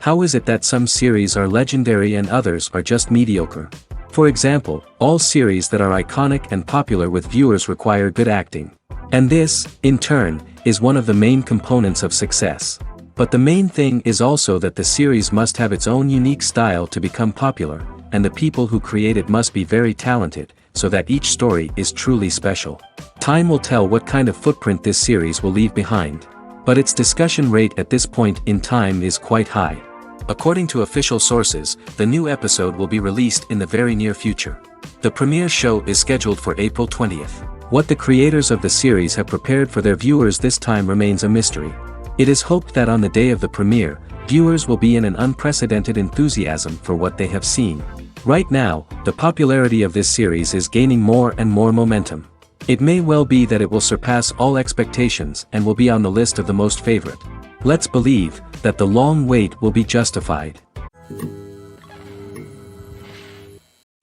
How is it that some series are legendary and others are just mediocre? For example, all series that are iconic and popular with viewers require good acting. And this, in turn, is one of the main components of success. But the main thing is also that the series must have its own unique style to become popular, and the people who create it must be very talented, so that each story is truly special. Time will tell what kind of footprint this series will leave behind. But its discussion rate at this point in time is quite high. According to official sources, the new episode will be released in the very near future. The premiere show is scheduled for April 20th. What the creators of the series have prepared for their viewers this time remains a mystery. It is hoped that on the day of the premiere, viewers will be in an unprecedented enthusiasm for what they have seen. Right now, the popularity of this series is gaining more and more momentum. It may well be that it will surpass all expectations and will be on the list of the most favorite. Let's believe that the long wait will be justified.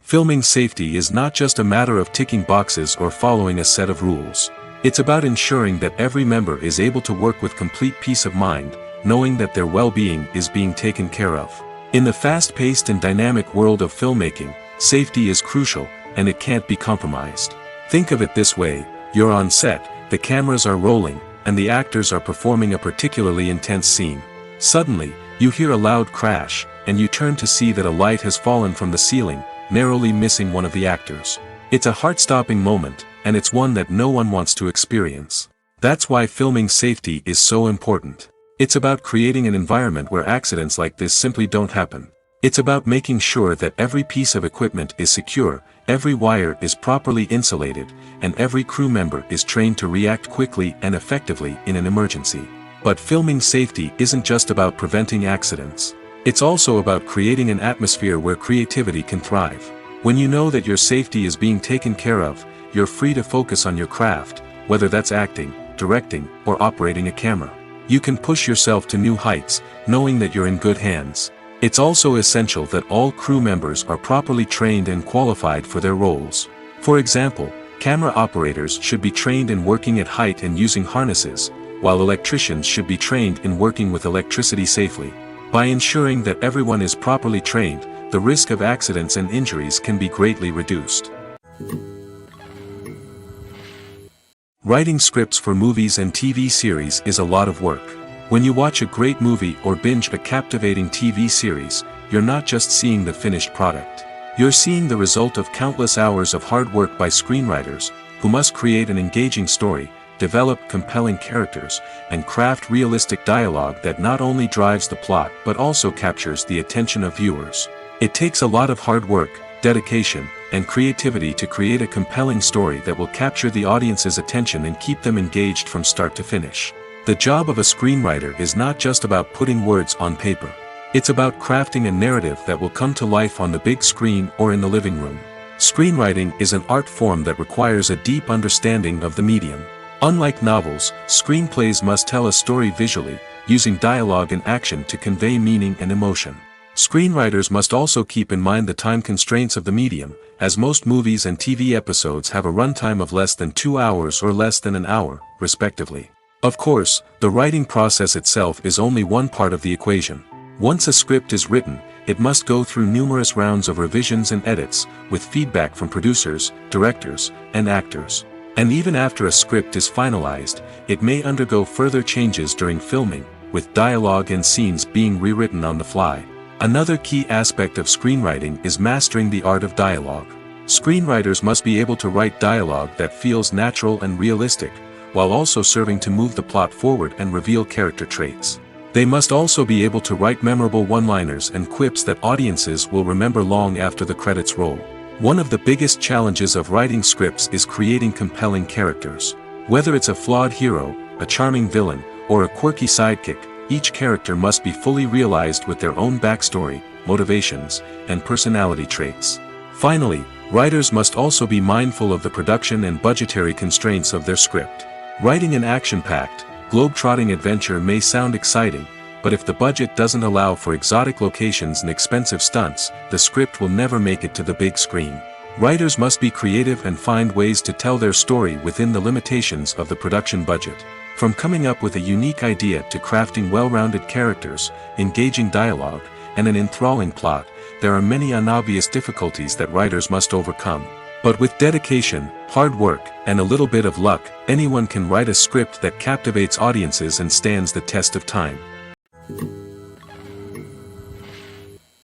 Filming safety is not just a matter of ticking boxes or following a set of rules. It's about ensuring that every member is able to work with complete peace of mind, knowing that their well-being is being taken care of. In the fast-paced and dynamic world of filmmaking, safety is crucial, and it can't be compromised. Think of it this way: you're on set, the cameras are rolling, and the actors are performing a particularly intense scene. Suddenly, you hear a loud crash, and you turn to see that a light has fallen from the ceiling, narrowly missing one of the actors. It's a heart-stopping moment, and it's one that no one wants to experience. That's why filming safety is so important. It's about creating an environment where accidents like this simply don't happen. It's about making sure that every piece of equipment is secure, every wire is properly insulated, and every crew member is trained to react quickly and effectively in an emergency. But filming safety isn't just about preventing accidents. It's also about creating an atmosphere where creativity can thrive. When you know that your safety is being taken care of, you're free to focus on your craft, whether that's acting, directing, or operating a camera. You can push yourself to new heights, knowing that you're in good hands. It's also essential that all crew members are properly trained and qualified for their roles. For example, camera operators should be trained in working at height and using harnesses, while electricians should be trained in working with electricity safely. By ensuring that everyone is properly trained, the risk of accidents and injuries can be greatly reduced. Writing scripts for movies and TV series is a lot of work. When you watch a great movie or binge a captivating TV series, you're not just seeing the finished product. You're seeing the result of countless hours of hard work by screenwriters, who must create an engaging story, develop compelling characters, and craft realistic dialogue that not only drives the plot but also captures the attention of viewers. It takes a lot of hard work, dedication, and creativity to create a compelling story that will capture the audience's attention and keep them engaged from start to finish. The job of a screenwriter is not just about putting words on paper. It's about crafting a narrative that will come to life on the big screen or in the living room. Screenwriting is an art form that requires a deep understanding of the medium. Unlike novels, screenplays must tell a story visually, using dialogue and action to convey meaning and emotion. Screenwriters must also keep in mind the time constraints of the medium, as most movies and TV episodes have a runtime of less than 2 hours or less than an hour, respectively. Of course, the writing process itself is only one part of the equation. Once a script is written, it must go through numerous rounds of revisions and edits, with feedback from producers, directors, and actors. And even after a script is finalized, it may undergo further changes during filming, with dialogue and scenes being rewritten on the fly. Another key aspect of screenwriting is mastering the art of dialogue. Screenwriters must be able to write dialogue that feels natural and realistic, while also serving to move the plot forward and reveal character traits. They must also be able to write memorable one-liners and quips that audiences will remember long after the credits roll. One of the biggest challenges of writing scripts is creating compelling characters. Whether it's a flawed hero, a charming villain, or a quirky sidekick, each character must be fully realized with their own backstory, motivations, and personality traits. Finally, writers must also be mindful of the production and budgetary constraints of their script. Writing an action-packed, globe-trotting adventure may sound exciting, but if the budget doesn't allow for exotic locations and expensive stunts, the script will never make it to the big screen. Writers must be creative and find ways to tell their story within the limitations of the production budget. From coming up with a unique idea to crafting well-rounded characters, engaging dialogue, and an enthralling plot, there are many unobvious difficulties that writers must overcome. But with dedication, hard work, and a little bit of luck, anyone can write a script that captivates audiences and stands the test of time.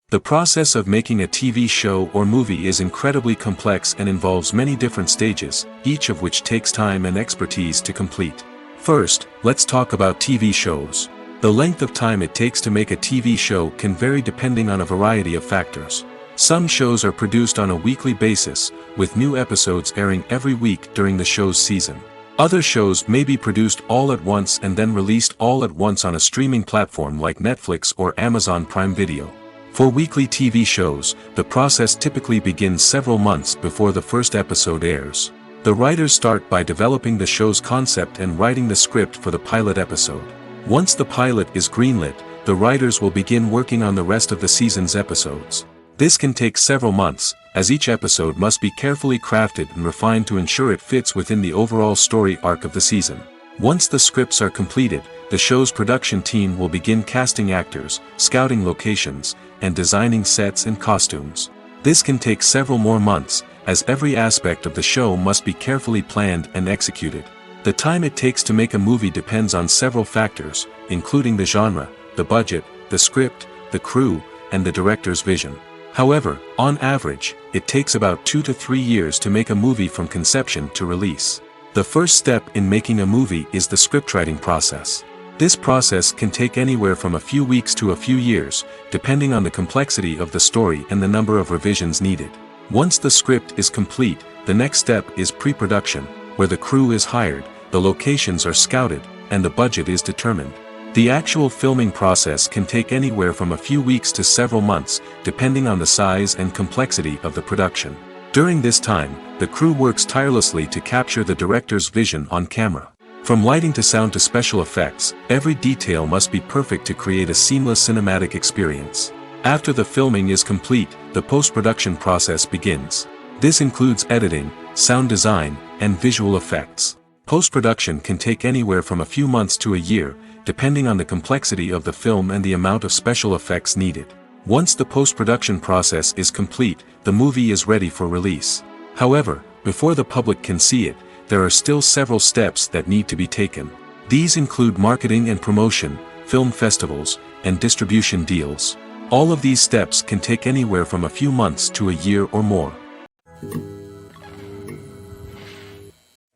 The process of making a TV show or movie is incredibly complex and involves many different stages, each of which takes time and expertise to complete. First, let's talk about TV shows. The length of time it takes to make a TV show can vary depending on a variety of factors. Some shows are produced on a weekly basis, with new episodes airing every week during the show's season. Other shows may be produced all at once and then released all at once on a streaming platform like Netflix or Amazon Prime Video. For weekly TV shows, the process typically begins several months before the first episode airs. The writers start by developing the show's concept and writing the script for the pilot episode. Once the pilot is greenlit, the writers will begin working on the rest of the season's episodes. This can take several months, as each episode must be carefully crafted and refined to ensure it fits within the overall story arc of the season. Once the scripts are completed, the show's production team will begin casting actors, scouting locations, and designing sets and costumes. This can take several more months, as every aspect of the show must be carefully planned and executed. The time it takes to make a movie depends on several factors, including the genre, the budget, the script, the crew, and the director's vision. However, on average, it takes about 2 to 3 years to make a movie from conception to release. The first step in making a movie is the scriptwriting process. This process can take anywhere from a few weeks to a few years, depending on the complexity of the story and the number of revisions needed. Once the script is complete, the next step is pre-production, where the crew is hired, the locations are scouted, and the budget is determined. The actual filming process can take anywhere from a few weeks to several months, depending on the size and complexity of the production. During this time, the crew works tirelessly to capture the director's vision on camera. From lighting to sound to special effects, every detail must be perfect to create a seamless cinematic experience. After the filming is complete, the post-production process begins. This includes editing, sound design, and visual effects. Post-production can take anywhere from a few months to a year, depending on the complexity of the film and the amount of special effects needed. Once the post-production process is complete, the movie is ready for release. However, before the public can see it, there are still several steps that need to be taken. These include marketing and promotion, film festivals, and distribution deals. All of these steps can take anywhere from a few months to a year or more.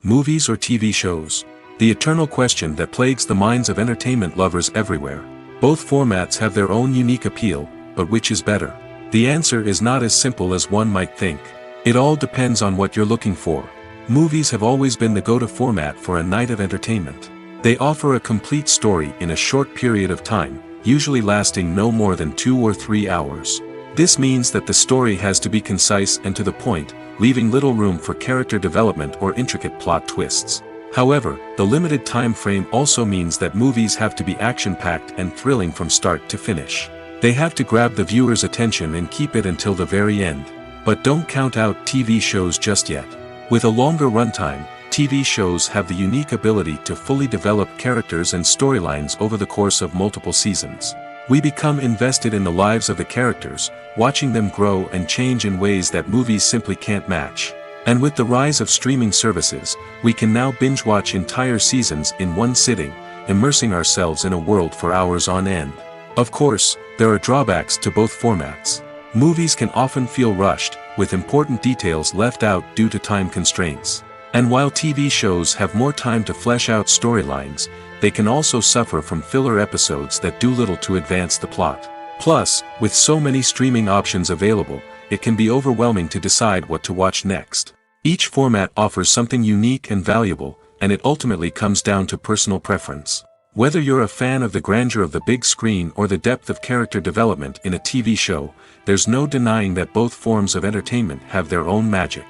Movies or TV shows? The eternal question that plagues the minds of entertainment lovers everywhere. Both formats have their own unique appeal, but which is better? The answer is not as simple as one might think. It all depends on what you're looking for. Movies have always been the go-to format for a night of entertainment. They offer a complete story in a short period of time, usually lasting no more than 2 or 3 hours. This means that the story has to be concise and to the point, leaving little room for character development or intricate plot twists. However, the limited time frame also means that movies have to be action-packed and thrilling from start to finish. They have to grab the viewer's attention and keep it until the very end. But don't count out TV shows just yet. With a longer runtime, TV shows have the unique ability to fully develop characters and storylines over the course of multiple seasons. We become invested in the lives of the characters, watching them grow and change in ways that movies simply can't match. And with the rise of streaming services, we can now binge-watch entire seasons in one sitting, immersing ourselves in a world for hours on end. Of course, there are drawbacks to both formats. Movies can often feel rushed, with important details left out due to time constraints. And while TV shows have more time to flesh out storylines, they can also suffer from filler episodes that do little to advance the plot. Plus, with so many streaming options available, it can be overwhelming to decide what to watch next. Each format offers something unique and valuable, and it ultimately comes down to personal preference. Whether you're a fan of the grandeur of the big screen or the depth of character development in a TV show, there's no denying that both forms of entertainment have their own magic.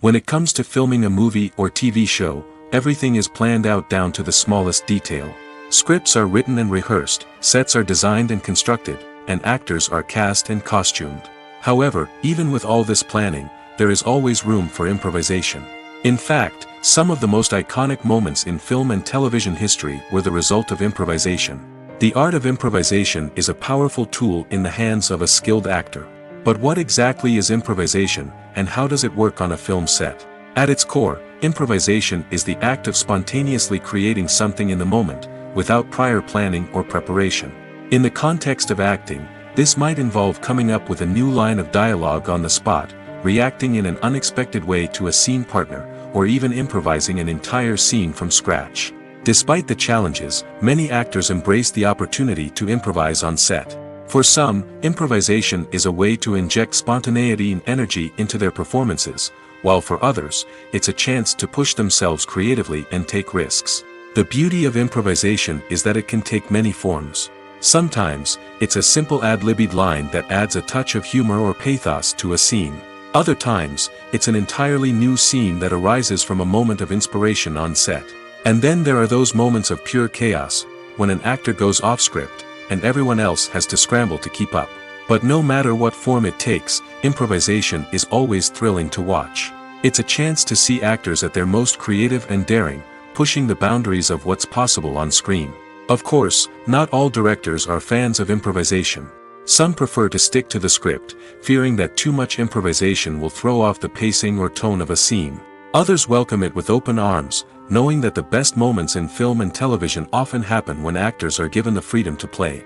When it comes to filming a movie or TV show, everything is planned out down to the smallest detail. Scripts are written and rehearsed, sets are designed and constructed, and actors are cast and costumed. However, even with all this planning, there is always room for improvisation. In fact, some of the most iconic moments in film and television history were the result of improvisation. The art of improvisation is a powerful tool in the hands of a skilled actor. But what exactly is improvisation, and how does it work on a film set? At its core, improvisation is the act of spontaneously creating something in the moment, without prior planning or preparation. In the context of acting, this might involve coming up with a new line of dialogue on the spot, reacting in an unexpected way to a scene partner, or even improvising an entire scene from scratch. Despite the challenges, many actors embrace the opportunity to improvise on set. For some, improvisation is a way to inject spontaneity and energy into their performances, while for others, it's a chance to push themselves creatively and take risks. The beauty of improvisation is that it can take many forms. Sometimes, it's a simple ad-libbed line that adds a touch of humor or pathos to a scene. Other times, it's an entirely new scene that arises from a moment of inspiration on set. And then there are those moments of pure chaos, when an actor goes off script, and everyone else has to scramble to keep up. But no matter what form it takes, improvisation is always thrilling to watch. It's a chance to see actors at their most creative and daring, pushing the boundaries of what's possible on screen. Of course, not all directors are fans of improvisation. Some prefer to stick to the script, fearing that too much improvisation will throw off the pacing or tone of a scene. Others welcome it with open arms, knowing that the best moments in film and television often happen when actors are given the freedom to play.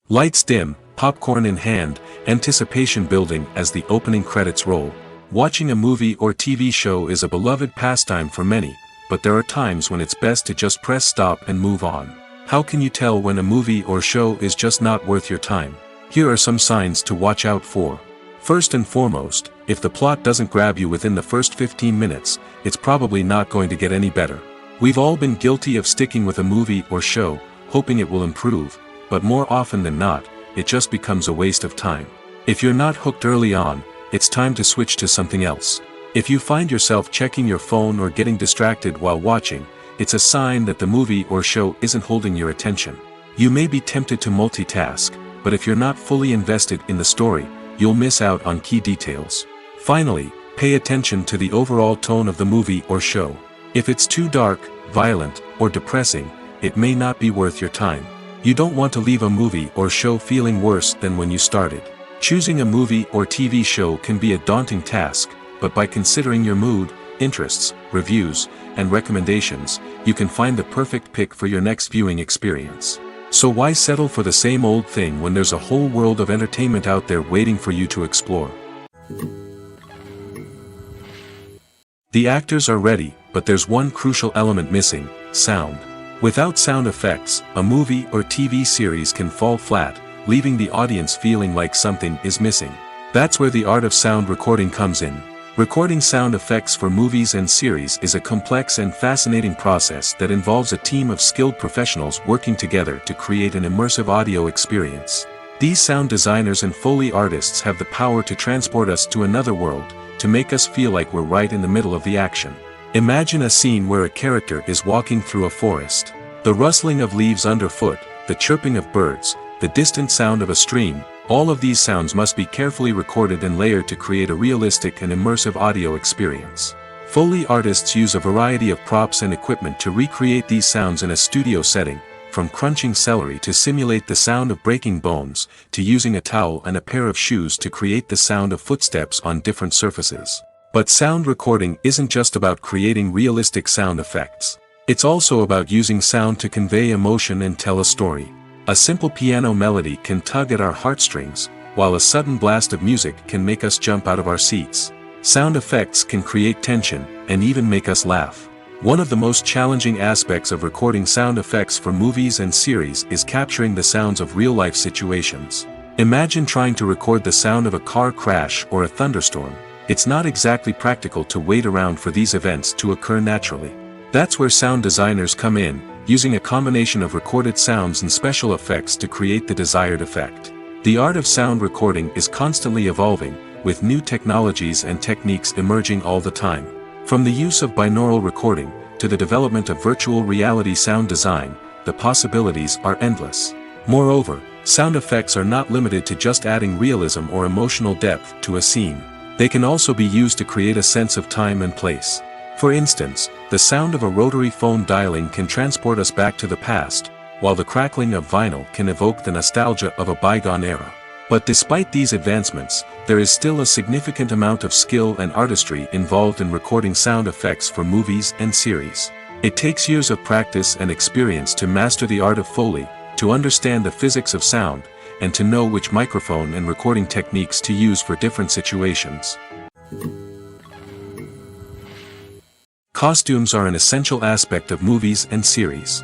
Lights dim, popcorn in hand, anticipation building as the opening credits roll. Watching a movie or TV show is a beloved pastime for many, but there are times when it's best to just press stop and move on. How can you tell when a movie or show is just not worth your time? Here are some signs to watch out for. First and foremost, if the plot doesn't grab you within the first 15 minutes, it's probably not going to get any better. We've all been guilty of sticking with a movie or show, hoping it will improve, but more often than not, it just becomes a waste of time. If you're not hooked early on, it's time to switch to something else. If you find yourself checking your phone or getting distracted while watching, it's a sign that the movie or show isn't holding your attention. You may be tempted to multitask, but if you're not fully invested in the story, you'll miss out on key details. Finally, pay attention to the overall tone of the movie or show. If it's too dark, violent, or depressing, it may not be worth your time. You don't want to leave a movie or show feeling worse than when you started. Choosing a movie or TV show can be a daunting task, but by considering your mood, interests, reviews, and recommendations, you can find the perfect pick for your next viewing experience. So why settle for the same old thing when there's a whole world of entertainment out there waiting for you to explore? The actors are ready, but there's one crucial element missing: sound. Without sound effects, a movie or TV series can fall flat, leaving the audience feeling like something is missing. That's where the art of sound recording comes in. Recording sound effects for movies and series is a complex and fascinating process that involves a team of skilled professionals working together to create an immersive audio experience. These sound designers and Foley artists have the power to transport us to another world, to make us feel like we're right in the middle of the action. Imagine a scene where a character is walking through a forest. The rustling of leaves underfoot, the chirping of birds, the distant sound of a stream, all of these sounds must be carefully recorded and layered to create a realistic and immersive audio experience. Foley artists use a variety of props and equipment to recreate these sounds in a studio setting, from crunching celery to simulate the sound of breaking bones, to using a towel and a pair of shoes to create the sound of footsteps on different surfaces. But sound recording isn't just about creating realistic sound effects. It's also about using sound to convey emotion and tell a story. A simple piano melody can tug at our heartstrings, while a sudden blast of music can make us jump out of our seats. Sound effects can create tension, and even make us laugh. One of the most challenging aspects of recording sound effects for movies and series is capturing the sounds of real-life situations. Imagine trying to record the sound of a car crash or a thunderstorm. It's not exactly practical to wait around for these events to occur naturally. That's where sound designers come in, using a combination of recorded sounds and special effects to create the desired effect. The art of sound recording is constantly evolving, with new technologies and techniques emerging all the time. From the use of binaural recording, to the development of virtual reality sound design, the possibilities are endless. Moreover, sound effects are not limited to just adding realism or emotional depth to a scene. They can also be used to create a sense of time and place. For instance, the sound of a rotary phone dialing can transport us back to the past, while the crackling of vinyl can evoke the nostalgia of a bygone era. But despite these advancements, there is still a significant amount of skill and artistry involved in recording sound effects for movies and series. It takes years of practice and experience to master the art of Foley, to understand the physics of sound, and to know which microphone and recording techniques to use for different situations. Costumes are an essential aspect of movies and series.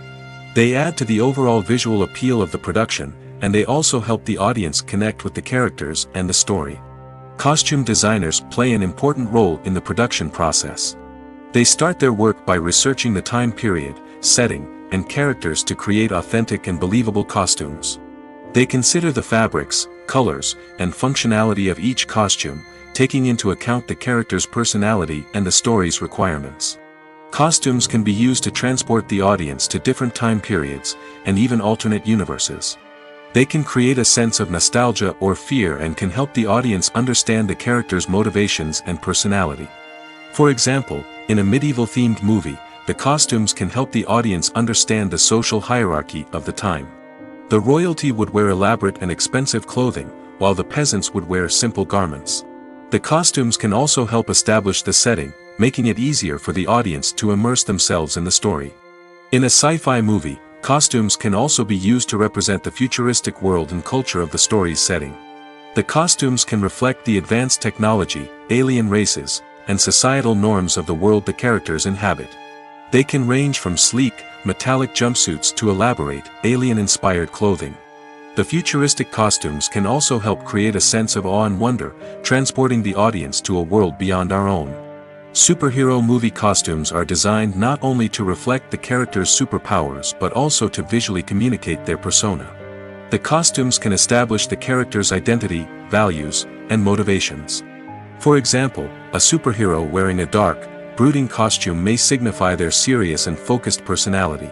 They add to the overall visual appeal of the production, and they also help the audience connect with the characters and the story. Costume designers play an important role in the production process. They start their work by researching the time period, setting, and characters to create authentic and believable costumes. They consider the fabrics, colors, and functionality of each costume, taking into account the character's personality and the story's requirements. Costumes can be used to transport the audience to different time periods, and even alternate universes. They can create a sense of nostalgia or fear and can help the audience understand the character's motivations and personality. For example, in a medieval-themed movie, the costumes can help the audience understand the social hierarchy of the time. The royalty would wear elaborate and expensive clothing, while the peasants would wear simple garments. The costumes can also help establish the setting, making it easier for the audience to immerse themselves in the story. In a sci-fi movie, costumes can also be used to represent the futuristic world and culture of the story's setting. The costumes can reflect the advanced technology, alien races, and societal norms of the world the characters inhabit. They can range from sleek, metallic jumpsuits to elaborate, alien-inspired clothing. The futuristic costumes can also help create a sense of awe and wonder, transporting the audience to a world beyond our own. Superhero movie costumes are designed not only to reflect the character's superpowers but also to visually communicate their persona. The costumes can establish the character's identity, values, and motivations. For example, a superhero wearing a dark, brooding costume may signify their serious and focused personality.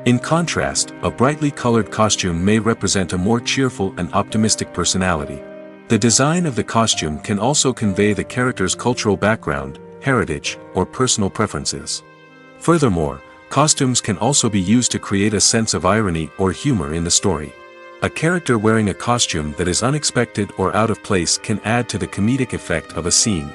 In contrast, a brightly colored costume may represent a more cheerful and optimistic personality. The design of the costume can also convey the character's cultural background, heritage, or personal preferences. Furthermore, costumes can also be used to create a sense of irony or humor in the story. A character wearing a costume that is unexpected or out of place can add to the comedic effect of a scene.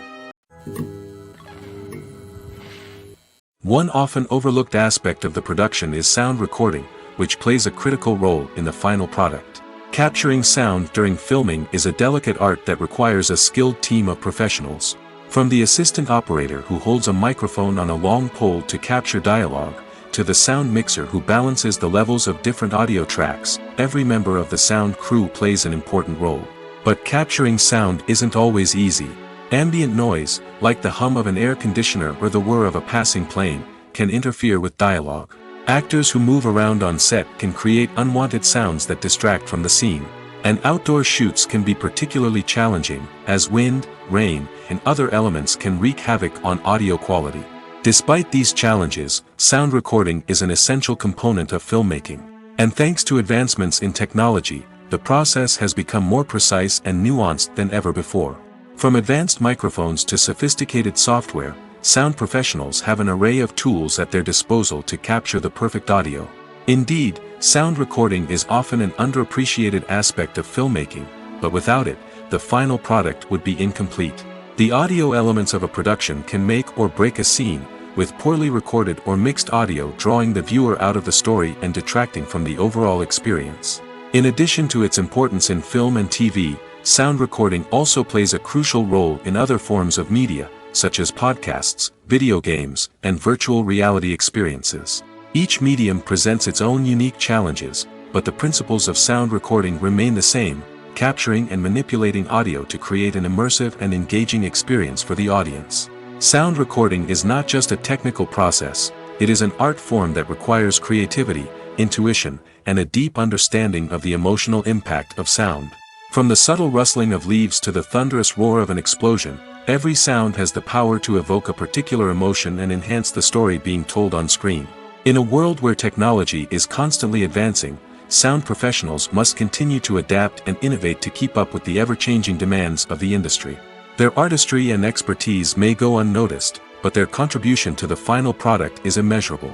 One often overlooked aspect of the production is sound recording, which plays a critical role in the final product. Capturing sound during filming is a delicate art that requires a skilled team of professionals. From the assistant operator who holds a microphone on a long pole to capture dialogue, to the sound mixer who balances the levels of different audio tracks, every member of the sound crew plays an important role. But capturing sound isn't always easy. Ambient noise, like the hum of an air conditioner or the whir of a passing plane, can interfere with dialogue. Actors who move around on set can create unwanted sounds that distract from the scene. And outdoor shoots can be particularly challenging, as wind, rain, and other elements can wreak havoc on audio quality. Despite these challenges, sound recording is an essential component of filmmaking. And thanks to advancements in technology, the process has become more precise and nuanced than ever before. From advanced microphones to sophisticated software, sound professionals have an array of tools at their disposal to capture the perfect audio. Indeed, sound recording is often an underappreciated aspect of filmmaking, but without it, the final product would be incomplete. The audio elements of a production can make or break a scene, with poorly recorded or mixed audio drawing the viewer out of the story and detracting from the overall experience. In addition to its importance in film and TV, sound recording also plays a crucial role in other forms of media, such as podcasts, video games, and virtual reality experiences. Each medium presents its own unique challenges, but the principles of sound recording remain the same, capturing and manipulating audio to create an immersive and engaging experience for the audience. Sound recording is not just a technical process, it is an art form that requires creativity, intuition, and a deep understanding of the emotional impact of sound. From the subtle rustling of leaves to the thunderous roar of an explosion, every sound has the power to evoke a particular emotion and enhance the story being told on screen. In a world where technology is constantly advancing, sound professionals must continue to adapt and innovate to keep up with the ever-changing demands of the industry. Their artistry and expertise may go unnoticed, but their contribution to the final product is immeasurable.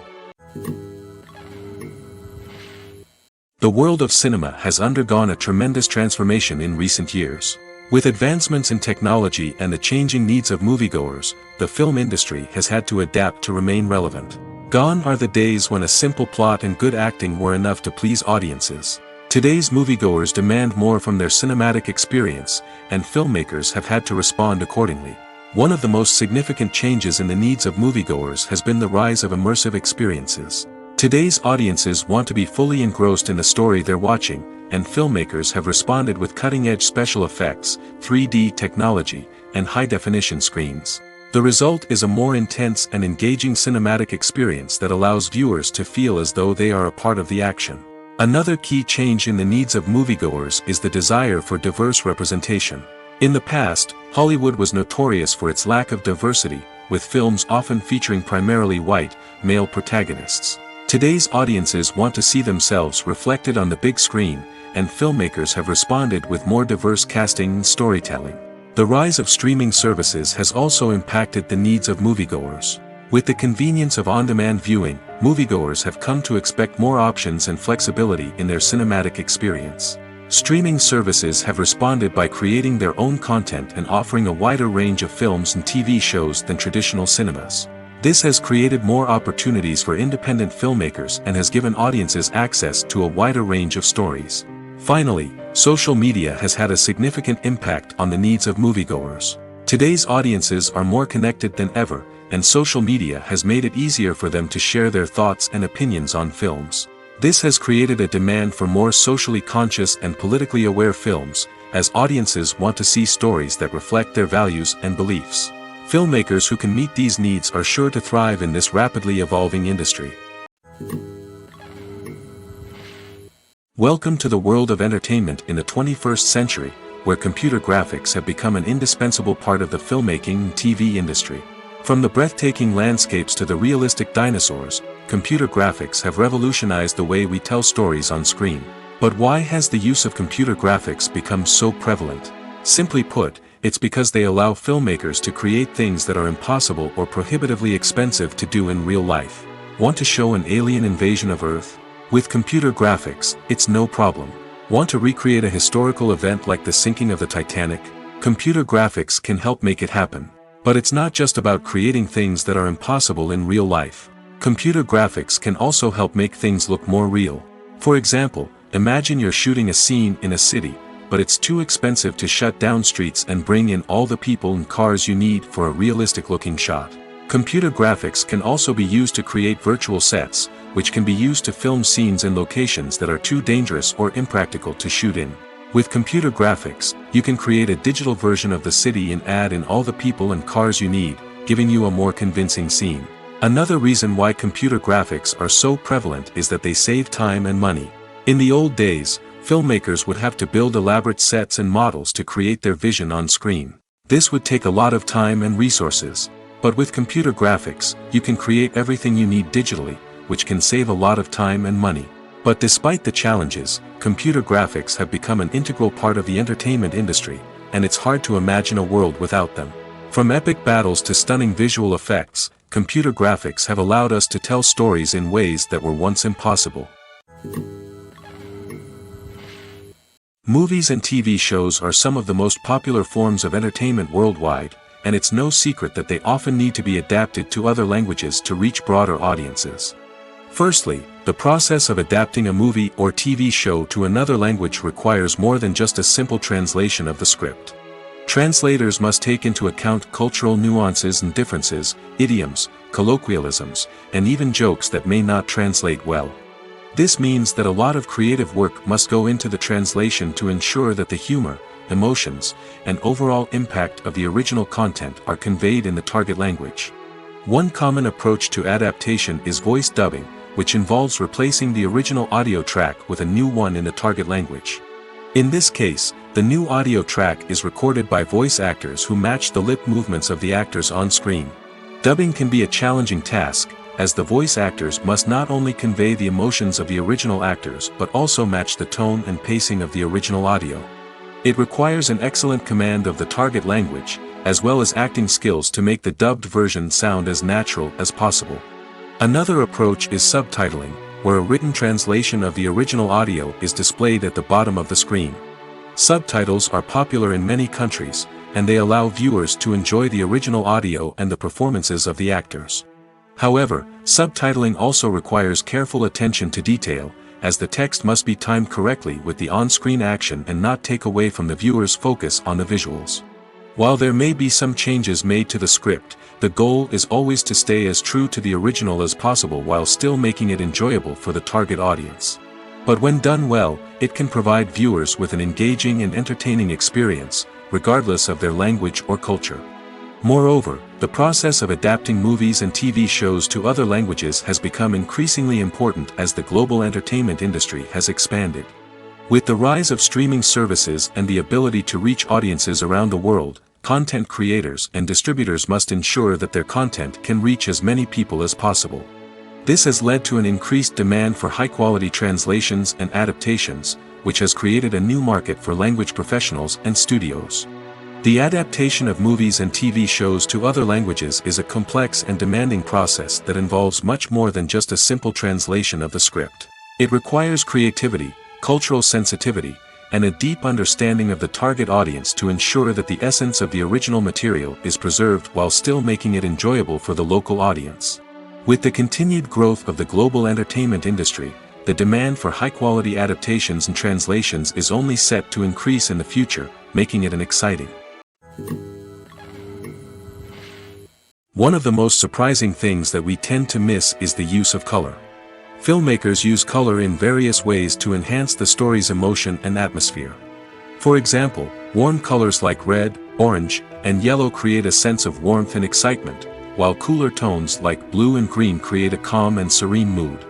The world of cinema has undergone a tremendous transformation in recent years. With advancements in technology and the changing needs of moviegoers, the film industry has had to adapt to remain relevant. Gone are the days when a simple plot and good acting were enough to please audiences. Today's moviegoers demand more from their cinematic experience, and filmmakers have had to respond accordingly. One of the most significant changes in the needs of moviegoers has been the rise of immersive experiences. Today's audiences want to be fully engrossed in the story they're watching, and filmmakers have responded with cutting-edge special effects, 3D technology, and high-definition screens. The result is a more intense and engaging cinematic experience that allows viewers to feel as though they are a part of the action. Another key change in the needs of moviegoers is the desire for diverse representation. In the past, Hollywood was notorious for its lack of diversity, with films often featuring primarily white, male protagonists. Today's audiences want to see themselves reflected on the big screen, and filmmakers have responded with more diverse casting and storytelling. The rise of streaming services has also impacted the needs of moviegoers. With the convenience of on-demand viewing, moviegoers have come to expect more options and flexibility in their cinematic experience. Streaming services have responded by creating their own content and offering a wider range of films and TV shows than traditional cinemas. This has created more opportunities for independent filmmakers and has given audiences access to a wider range of stories. Finally, social media has had a significant impact on the needs of moviegoers. Today's audiences are more connected than ever, and social media has made it easier for them to share their thoughts and opinions on films. This has created a demand for more socially conscious and politically aware films, as audiences want to see stories that reflect their values and beliefs. Filmmakers who can meet these needs are sure to thrive in this rapidly evolving industry. Welcome to the world of entertainment in the 21st century, where computer graphics have become an indispensable part of the filmmaking and TV industry. From the breathtaking landscapes to the realistic dinosaurs, computer graphics have revolutionized the way we tell stories on screen. But why has the use of computer graphics become so prevalent? Simply put, it's because they allow filmmakers to create things that are impossible or prohibitively expensive to do in real life. Want to show an alien invasion of Earth? With computer graphics, it's no problem. Want to recreate a historical event like the sinking of the Titanic? Computer graphics can help make it happen. But it's not just about creating things that are impossible in real life. Computer graphics can also help make things look more real. For example, imagine you're shooting a scene in a city, but it's too expensive to shut down streets and bring in all the people and cars you need for a realistic-looking shot. Computer graphics can also be used to create virtual sets, which can be used to film scenes in locations that are too dangerous or impractical to shoot in. With computer graphics, you can create a digital version of the city and add in all the people and cars you need, giving you a more convincing scene. Another reason why computer graphics are so prevalent is that they save time and money. In the old days, filmmakers would have to build elaborate sets and models to create their vision on screen. This would take a lot of time and resources. But with computer graphics, you can create everything you need digitally, which can save a lot of time and money. But despite the challenges, computer graphics have become an integral part of the entertainment industry, and it's hard to imagine a world without them. From epic battles to stunning visual effects, computer graphics have allowed us to tell stories in ways that were once impossible. Movies and TV shows are some of the most popular forms of entertainment worldwide, and it's no secret that they often need to be adapted to other languages to reach broader audiences. Firstly, the process of adapting a movie or TV show to another language requires more than just a simple translation of the script. Translators must take into account cultural nuances and differences, idioms, colloquialisms, and even jokes that may not translate well. This means that a lot of creative work must go into the translation to ensure that the humor, emotions, and overall impact of the original content are conveyed in the target language. One common approach to adaptation is voice dubbing, which involves replacing the original audio track with a new one in the target language. In this case, the new audio track is recorded by voice actors who match the lip movements of the actors on screen. Dubbing can be a challenging task, as the voice actors must not only convey the emotions of the original actors but also match the tone and pacing of the original audio. It requires an excellent command of the target language, as well as acting skills to make the dubbed version sound as natural as possible. Another approach is subtitling, where a written translation of the original audio is displayed at the bottom of the screen. Subtitles are popular in many countries, and they allow viewers to enjoy the original audio and the performances of the actors. However, subtitling also requires careful attention to detail, as the text must be timed correctly with the on-screen action and not take away from the viewer's focus on the visuals. While there may be some changes made to the script, the goal is always to stay as true to the original as possible while still making it enjoyable for the target audience. But when done well, it can provide viewers with an engaging and entertaining experience, regardless of their language or culture. Moreover, the process of adapting movies and TV shows to other languages has become increasingly important as the global entertainment industry has expanded. With the rise of streaming services and the ability to reach audiences around the world, content creators and distributors must ensure that their content can reach as many people as possible. This has led to an increased demand for high-quality translations and adaptations, which has created a new market for language professionals and studios. The adaptation of movies and TV shows to other languages is a complex and demanding process that involves much more than just a simple translation of the script. It requires creativity, cultural sensitivity, and a deep understanding of the target audience to ensure that the essence of the original material is preserved while still making it enjoyable for the local audience. With the continued growth of the global entertainment industry, the demand for high-quality adaptations and translations is only set to increase in the future, making it an exciting. One of the most surprising things that we tend to miss is the use of color. Filmmakers use color in various ways to enhance the story's emotion and atmosphere. For example, warm colors like red, orange, and yellow create a sense of warmth and excitement, while cooler tones like blue and green create a calm and serene mood.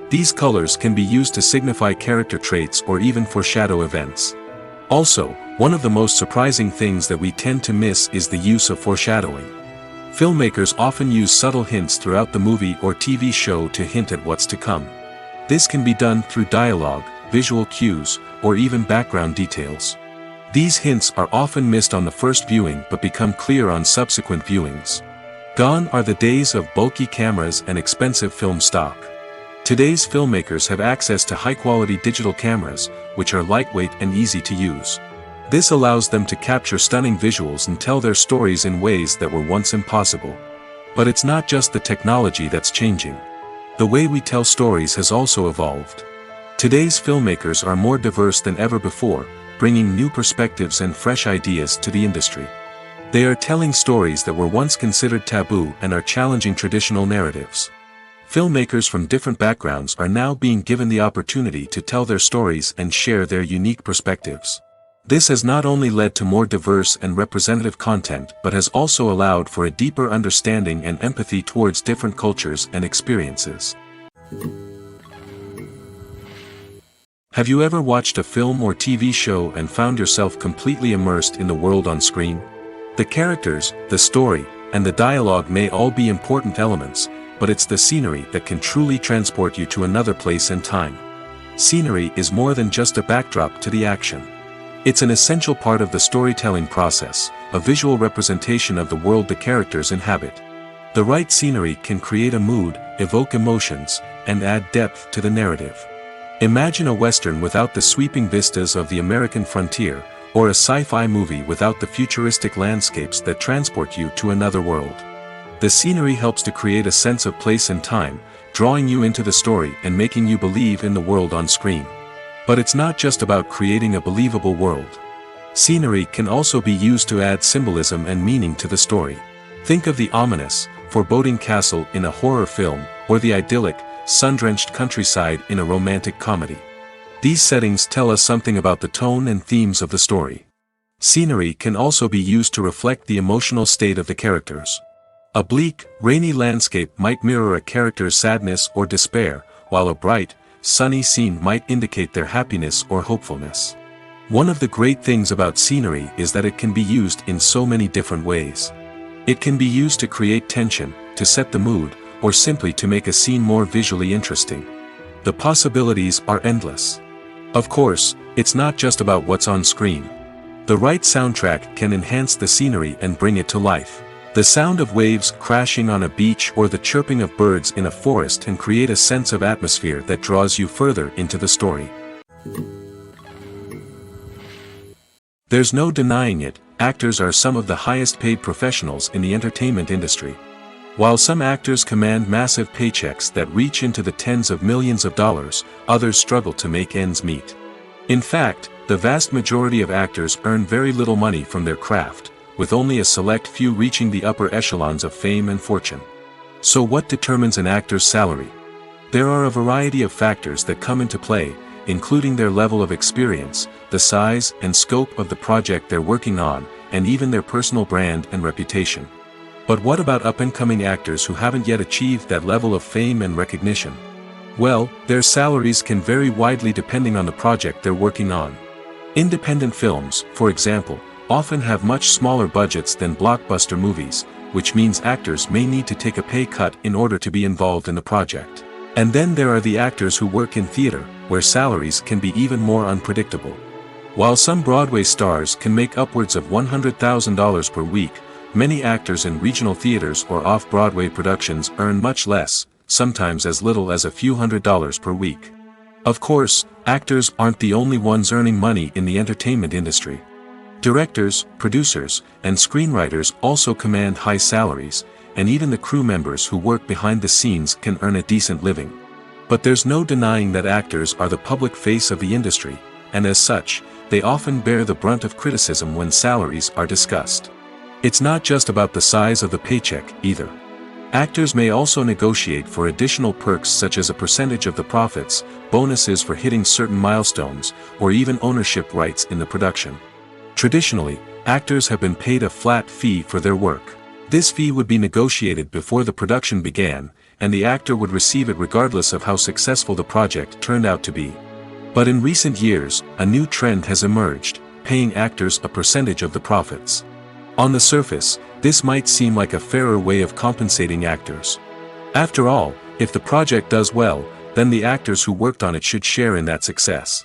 These colors can be used to signify character traits or even foreshadow events. Also, one of the most surprising things that we tend to miss is the use of foreshadowing. Filmmakers often use subtle hints throughout the movie or TV show to hint at what's to come. This can be done through dialogue, visual cues, or even background details. These hints are often missed on the first viewing but become clear on subsequent viewings. Gone are the days of bulky cameras and expensive film stock. Today's filmmakers have access to high-quality digital cameras, which are lightweight and easy to use. This allows them to capture stunning visuals and tell their stories in ways that were once impossible. But it's not just the technology that's changing. The way we tell stories has also evolved. Today's filmmakers are more diverse than ever before, bringing new perspectives and fresh ideas to the industry. They are telling stories that were once considered taboo and are challenging traditional narratives. Filmmakers from different backgrounds are now being given the opportunity to tell their stories and share their unique perspectives. This has not only led to more diverse and representative content but has also allowed for a deeper understanding and empathy towards different cultures and experiences. Have you ever watched a film or TV show and found yourself completely immersed in the world on screen? The characters, the story, and the dialogue may all be important elements, but it's the scenery that can truly transport you to another place and time. Scenery is more than just a backdrop to the action. It's an essential part of the storytelling process, a visual representation of the world the characters inhabit. The right scenery can create a mood, evoke emotions, and add depth to the narrative. Imagine a Western without the sweeping vistas of the American frontier, or a sci-fi movie without the futuristic landscapes that transport you to another world. The scenery helps to create a sense of place and time, drawing you into the story and making you believe in the world on screen. But it's not just about creating a believable world. Scenery can also be used to add symbolism and meaning to the story. Think of the ominous, foreboding castle in a horror film, or the idyllic, sun-drenched countryside in a romantic comedy. These settings tell us something about the tone and themes of the story. Scenery can also be used to reflect the emotional state of the characters. A bleak, rainy landscape might mirror a character's sadness or despair, while a bright, sunny scene might indicate their happiness or hopefulness. One of the great things about scenery is that it can be used in so many different ways. It can be used to create tension, to set the mood, or simply to make a scene more visually interesting. The possibilities are endless. Of course, it's not just about what's on screen. The right soundtrack can enhance the scenery and bring it to life. The sound of waves crashing on a beach or the chirping of birds in a forest can create a sense of atmosphere that draws you further into the story. There's no denying it, actors are some of the highest paid professionals in the entertainment industry. While some actors command massive paychecks that reach into the tens of millions of dollars, others struggle to make ends meet. In fact, the vast majority of actors earn very little money from their craft, with only a select few reaching the upper echelons of fame and fortune. So what determines an actor's salary? There are a variety of factors that come into play, including their level of experience, the size and scope of the project they're working on, and even their personal brand and reputation. But what about up-and-coming actors who haven't yet achieved that level of fame and recognition? Well, their salaries can vary widely depending on the project they're working on. Independent films, for example, often have much smaller budgets than blockbuster movies, which means actors may need to take a pay cut in order to be involved in the project. And then there are the actors who work in theater, where salaries can be even more unpredictable. While some Broadway stars can make upwards of $100,000 per week, many actors in regional theaters or off-Broadway productions earn much less, sometimes as little as a few $100s per week. Of course, actors aren't the only ones earning money in the entertainment industry. Directors, producers, and screenwriters also command high salaries, and even the crew members who work behind the scenes can earn a decent living. But there's no denying that actors are the public face of the industry, and as such, they often bear the brunt of criticism when salaries are discussed. It's not just about the size of the paycheck, either. Actors may also negotiate for additional perks such as a percentage of the profits, bonuses for hitting certain milestones, or even ownership rights in the production. Traditionally, actors have been paid a flat fee for their work. This fee would be negotiated before the production began, and the actor would receive it regardless of how successful the project turned out to be. But in recent years, a new trend has emerged, paying actors a percentage of the profits. On the surface, this might seem like a fairer way of compensating actors. After all, if the project does well, then the actors who worked on it should share in that success.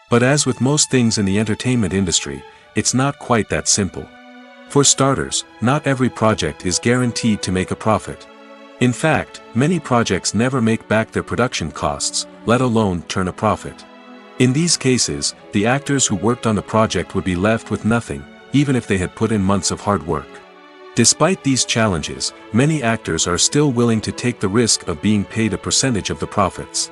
But as with most things in the entertainment industry, it's not quite that simple. For starters, not every project is guaranteed to make a profit. In fact, many projects never make back their production costs, let alone turn a profit. In these cases, the actors who worked on the project would be left with nothing, even if they had put in months of hard work. Despite these challenges, many actors are still willing to take the risk of being paid a percentage of the profits.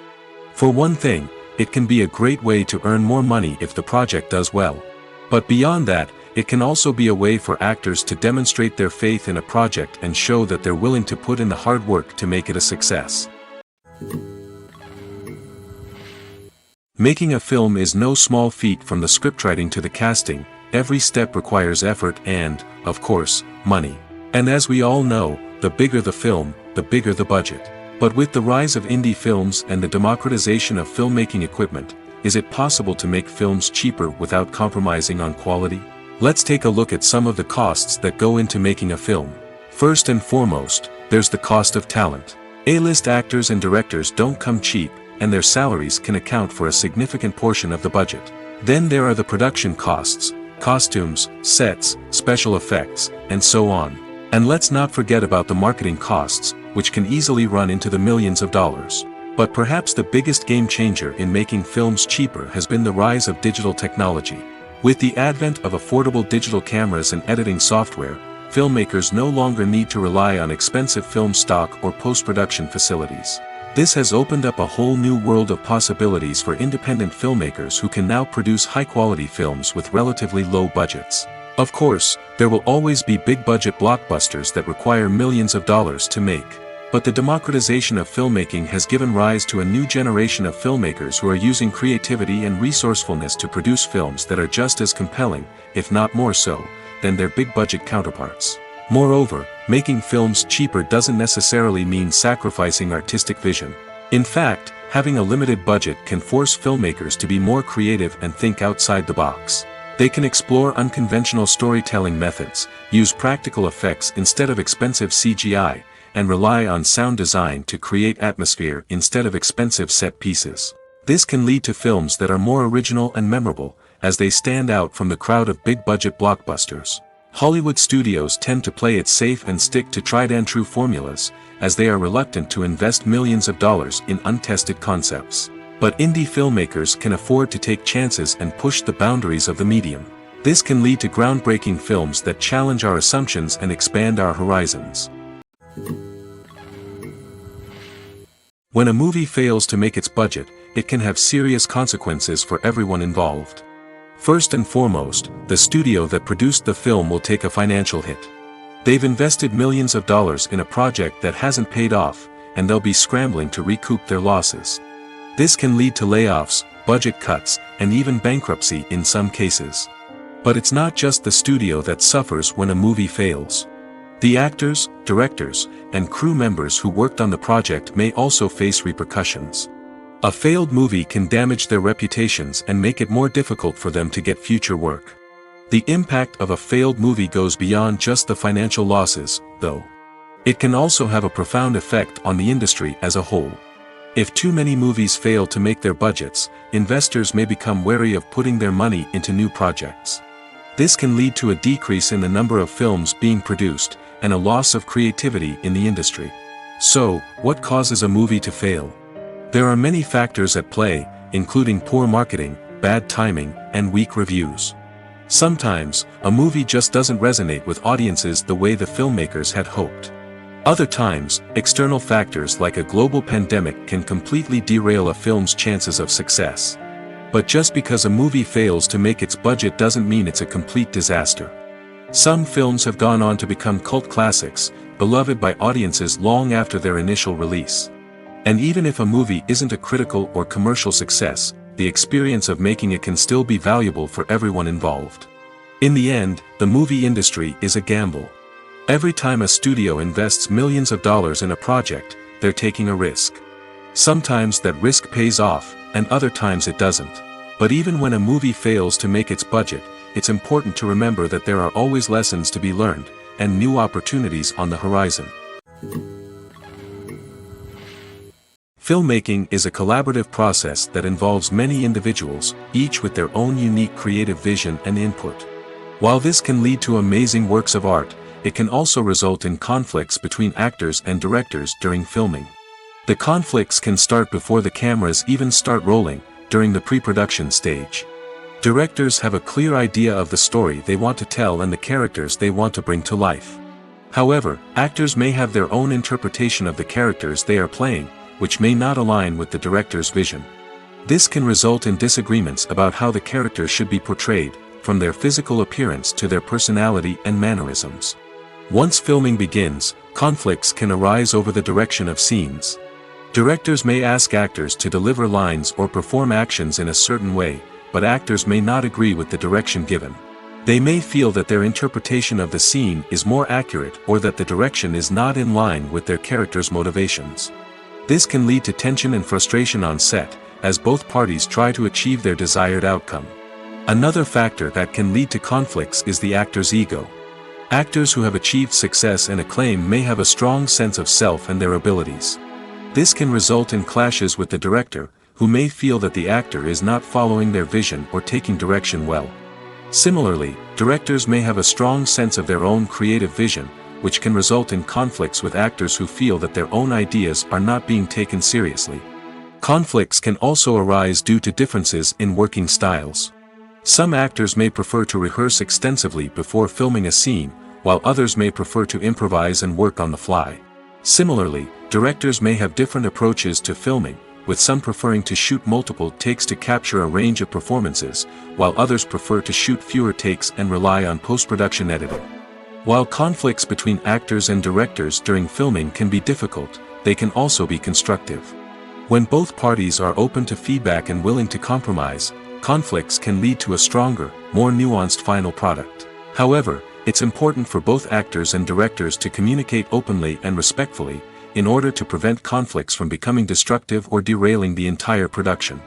For one thing, it can be a great way to earn more money if the project does well. But beyond that, it can also be a way for actors to demonstrate their faith in a project and show that they're willing to put in the hard work to make it a success. Making a film is no small feat. From the scriptwriting to the casting, every step requires effort and, of course, money. And as we all know, the bigger the film, the bigger the budget. But with the rise of indie films and the democratization of filmmaking equipment, is it possible to make films cheaper without compromising on quality? Let's take a look at some of the costs that go into making a film. First and foremost, there's the cost of talent. A-list actors and directors don't come cheap, and their salaries can account for a significant portion of the budget. Then there are the production costs, costumes, sets, special effects, and so on. And let's not forget about the marketing costs, which can easily run into the millions of dollars. But perhaps the biggest game changer in making films cheaper has been the rise of digital technology. With the advent of affordable digital cameras and editing software, filmmakers no longer need to rely on expensive film stock or post-production facilities. This has opened up a whole new world of possibilities for independent filmmakers who can now produce high-quality films with relatively low budgets. Of course, there will always be big-budget blockbusters that require millions of dollars to make. But the democratization of filmmaking has given rise to a new generation of filmmakers who are using creativity and resourcefulness to produce films that are just as compelling, if not more so, than their big-budget counterparts. Moreover, making films cheaper doesn't necessarily mean sacrificing artistic vision. In fact, having a limited budget can force filmmakers to be more creative and think outside the box. They can explore unconventional storytelling methods, use practical effects instead of expensive CGI, and rely on sound design to create atmosphere instead of expensive set pieces. This can lead to films that are more original and memorable, as they stand out from the crowd of big-budget blockbusters. Hollywood studios tend to play it safe and stick to tried-and-true formulas, as they are reluctant to invest millions of dollars in untested concepts. But indie filmmakers can afford to take chances and push the boundaries of the medium. This can lead to groundbreaking films that challenge our assumptions and expand our horizons. When a movie fails to make its budget, it can have serious consequences for everyone involved. First and foremost, the studio that produced the film will take a financial hit. They've invested millions of dollars in a project that hasn't paid off, and they'll be scrambling to recoup their losses. This can lead to layoffs, budget cuts, and even bankruptcy in some cases. But it's not just the studio that suffers when a movie fails. The actors, directors, and crew members who worked on the project may also face repercussions. A failed movie can damage their reputations and make it more difficult for them to get future work. The impact of a failed movie goes beyond just the financial losses, though. It can also have a profound effect on the industry as a whole. If too many movies fail to make their budgets, investors may become wary of putting their money into new projects. This can lead to a decrease in the number of films being produced, and a loss of creativity in the industry. So, what causes a movie to fail? There are many factors at play, including poor marketing, bad timing, and weak reviews. Sometimes, a movie just doesn't resonate with audiences the way the filmmakers had hoped. Other times, external factors like a global pandemic can completely derail a film's chances of success. But just because a movie fails to make its budget doesn't mean it's a complete disaster. Some films have gone on to become cult classics, beloved by audiences long after their initial release. And even if a movie isn't a critical or commercial success, the experience of making it can still be valuable for everyone involved. In the end, the movie industry is a gamble. Every time a studio invests millions of dollars in a project, they're taking a risk. Sometimes that risk pays off, and other times it doesn't. But even when a movie fails to make its budget, it's important to remember that there are always lessons to be learned, and new opportunities on the horizon. Filmmaking is a collaborative process that involves many individuals, each with their own unique creative vision and input. While this can lead to amazing works of art, it can also result in conflicts between actors and directors during filming. The conflicts can start before the cameras even start rolling, during the pre-production stage. Directors have a clear idea of the story they want to tell and the characters they want to bring to life. However, actors may have their own interpretation of the characters they are playing, which may not align with the director's vision. This can result in disagreements about how the characters should be portrayed, from their physical appearance to their personality and mannerisms. Once filming begins, conflicts can arise over the direction of scenes. Directors may ask actors to deliver lines or perform actions in a certain way, but actors may not agree with the direction given. They may feel that their interpretation of the scene is more accurate or that the direction is not in line with their character's motivations. This can lead to tension and frustration on set, as both parties try to achieve their desired outcome. Another factor that can lead to conflicts is the actor's ego. Actors who have achieved success and acclaim may have a strong sense of self and their abilities. This can result in clashes with the director, who may feel that the actor is not following their vision or taking direction well. Similarly, directors may have a strong sense of their own creative vision, which can result in conflicts with actors who feel that their own ideas are not being taken seriously. Conflicts can also arise due to differences in working styles. Some actors may prefer to rehearse extensively before filming a scene, while others may prefer to improvise and work on the fly. Similarly, directors may have different approaches to filming, with some preferring to shoot multiple takes to capture a range of performances, while others prefer to shoot fewer takes and rely on post-production editing. While conflicts between actors and directors during filming can be difficult, they can also be constructive. When both parties are open to feedback and willing to compromise, conflicts can lead to a stronger, more nuanced final product. However, it's important for both actors and directors to communicate openly and respectfully, in order to prevent conflicts from becoming destructive or derailing the entire production.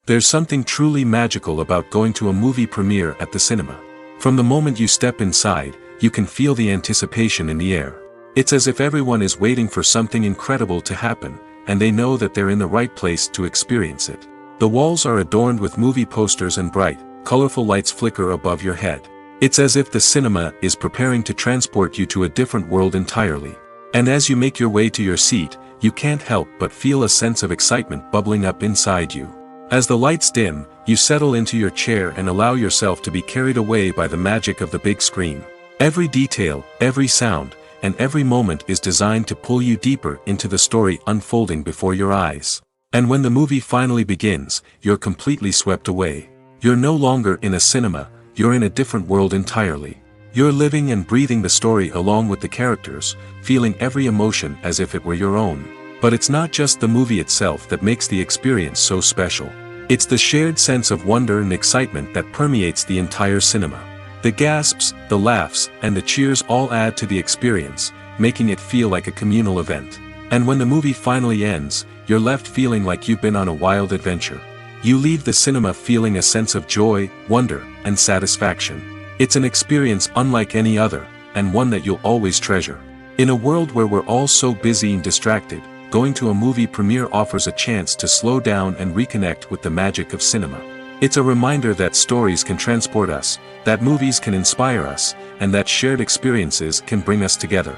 There's something truly magical about going to a movie premiere at the cinema. From the moment you step inside, you can feel the anticipation in the air. It's as if everyone is waiting for something incredible to happen, and they know that they're in the right place to experience it. The walls are adorned with movie posters and bright, colorful lights flicker above your head. It's as if the cinema is preparing to transport you to a different world entirely. And as you make your way to your seat, you can't help but feel a sense of excitement bubbling up inside you. As the lights dim, you settle into your chair and allow yourself to be carried away by the magic of the big screen. Every detail, every sound, and every moment is designed to pull you deeper into the story unfolding before your eyes. And when the movie finally begins, you're completely swept away. You're no longer in a cinema, you're in a different world entirely. You're living and breathing the story along with the characters, feeling every emotion as if it were your own. But it's not just the movie itself that makes the experience so special. It's the shared sense of wonder and excitement that permeates the entire cinema. The gasps, the laughs, and the cheers all add to the experience, making it feel like a communal event. And when the movie finally ends, you're left feeling like you've been on a wild adventure. You leave the cinema feeling a sense of joy, wonder, and satisfaction. It's an experience unlike any other, and one that you'll always treasure. In a world where we're all so busy and distracted, going to a movie premiere offers a chance to slow down and reconnect with the magic of cinema. It's a reminder that stories can transport us, that movies can inspire us, and that shared experiences can bring us together.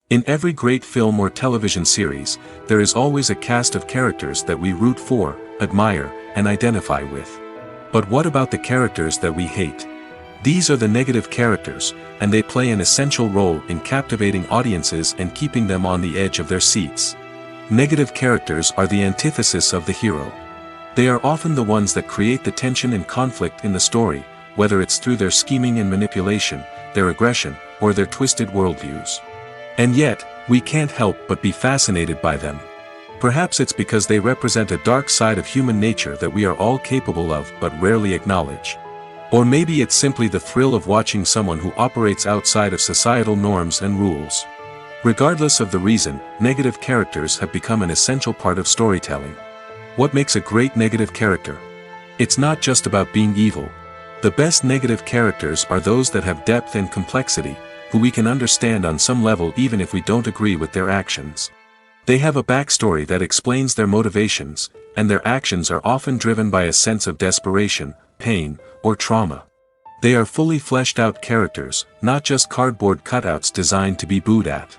In every great film or television series, there is always a cast of characters that we root for, admire, and identify with. But what about the characters that we hate? These are the negative characters, and they play an essential role in captivating audiences and keeping them on the edge of their seats. Negative characters are the antithesis of the hero. They are often the ones that create the tension and conflict in the story, whether it's through their scheming and manipulation, their aggression, or their twisted worldviews. And yet, we can't help but be fascinated by them. Perhaps it's because they represent a dark side of human nature that we are all capable of but rarely acknowledge. Or maybe it's simply the thrill of watching someone who operates outside of societal norms and rules. Regardless of the reason, negative characters have become an essential part of storytelling. What makes a great negative character? It's not just about being evil. The best negative characters are those that have depth and complexity, who we can understand on some level even if we don't agree with their actions. They have a backstory that explains their motivations, and their actions are often driven by a sense of desperation, pain, or trauma. They are fully fleshed out characters, not just cardboard cutouts designed to be booed at.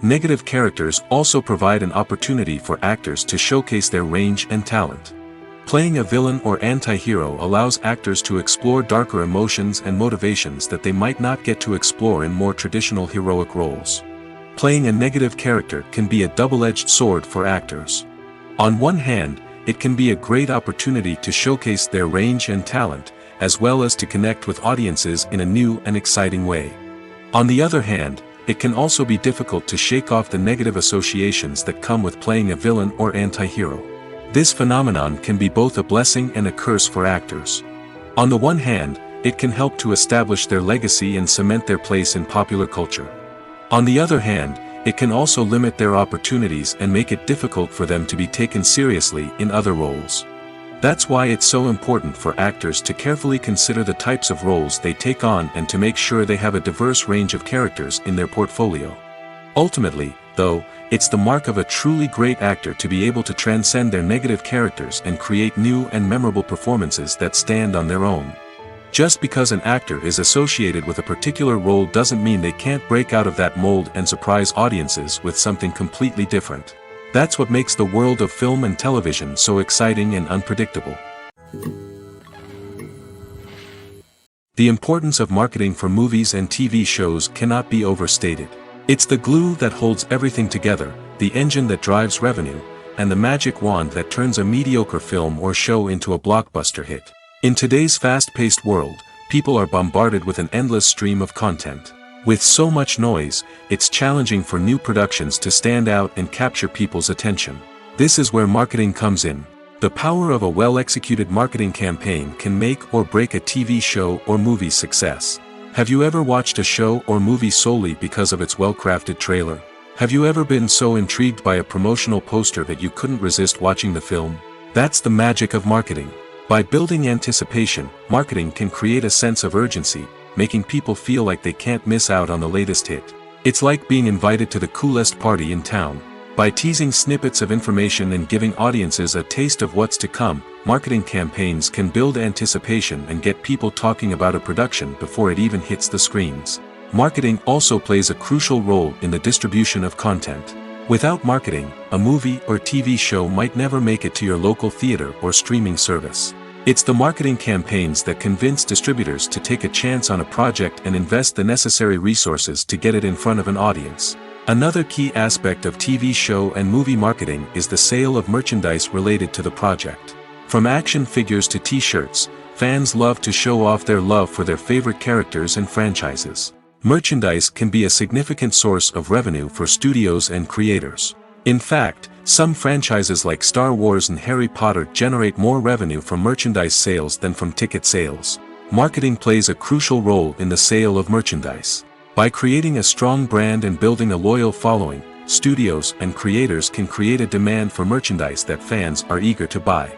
Negative characters also provide an opportunity for actors to showcase their range and talent. Playing a villain or anti-hero allows actors to explore darker emotions and motivations that they might not get to explore in more traditional heroic roles. Playing a negative character can be a double-edged sword for actors. On one hand, it can be a great opportunity to showcase their range and talent, as well as to connect with audiences in a new and exciting way. On the other hand, it can also be difficult to shake off the negative associations that come with playing a villain or anti-hero. This phenomenon can be both a blessing and a curse for actors. On the one hand, it can help to establish their legacy and cement their place in popular culture. On the other hand, it can also limit their opportunities and make it difficult for them to be taken seriously in other roles. That's why it's so important for actors to carefully consider the types of roles they take on and to make sure they have a diverse range of characters in their portfolio. Ultimately, though, it's the mark of a truly great actor to be able to transcend their negative characters and create new and memorable performances that stand on their own. Just because an actor is associated with a particular role doesn't mean they can't break out of that mold and surprise audiences with something completely different. That's what makes the world of film and television so exciting and unpredictable. The importance of marketing for movies and TV shows cannot be overstated. It's the glue that holds everything together, the engine that drives revenue, and the magic wand that turns a mediocre film or show into a blockbuster hit. In today's fast-paced world, people are bombarded with an endless stream of content. With so much noise, it's challenging for new productions to stand out and capture people's attention. This is where marketing comes in. The power of a well-executed marketing campaign can make or break a TV show or movie's success. Have you ever watched a show or movie solely because of its well-crafted trailer? Have you ever been so intrigued by a promotional poster that you couldn't resist watching the film? That's the magic of marketing. By building anticipation, marketing can create a sense of urgency, making people feel like they can't miss out on the latest hit. It's like being invited to the coolest party in town. By teasing snippets of information and giving audiences a taste of what's to come, marketing campaigns can build anticipation and get people talking about a production before it even hits the screens. Marketing also plays a crucial role in the distribution of content. Without marketing, a movie or TV show might never make it to your local theater or streaming service. It's the marketing campaigns that convince distributors to take a chance on a project and invest the necessary resources to get it in front of an audience. Another key aspect of TV show and movie marketing is the sale of merchandise related to the project. From action figures to t-shirts, fans love to show off their love for their favorite characters and franchises. Merchandise can be a significant source of revenue for studios and creators. In fact, some franchises like Star Wars and Harry Potter generate more revenue from merchandise sales than from ticket sales. Marketing plays a crucial role in the sale of merchandise. By creating a strong brand and building a loyal following, studios and creators can create a demand for merchandise that fans are eager to buy.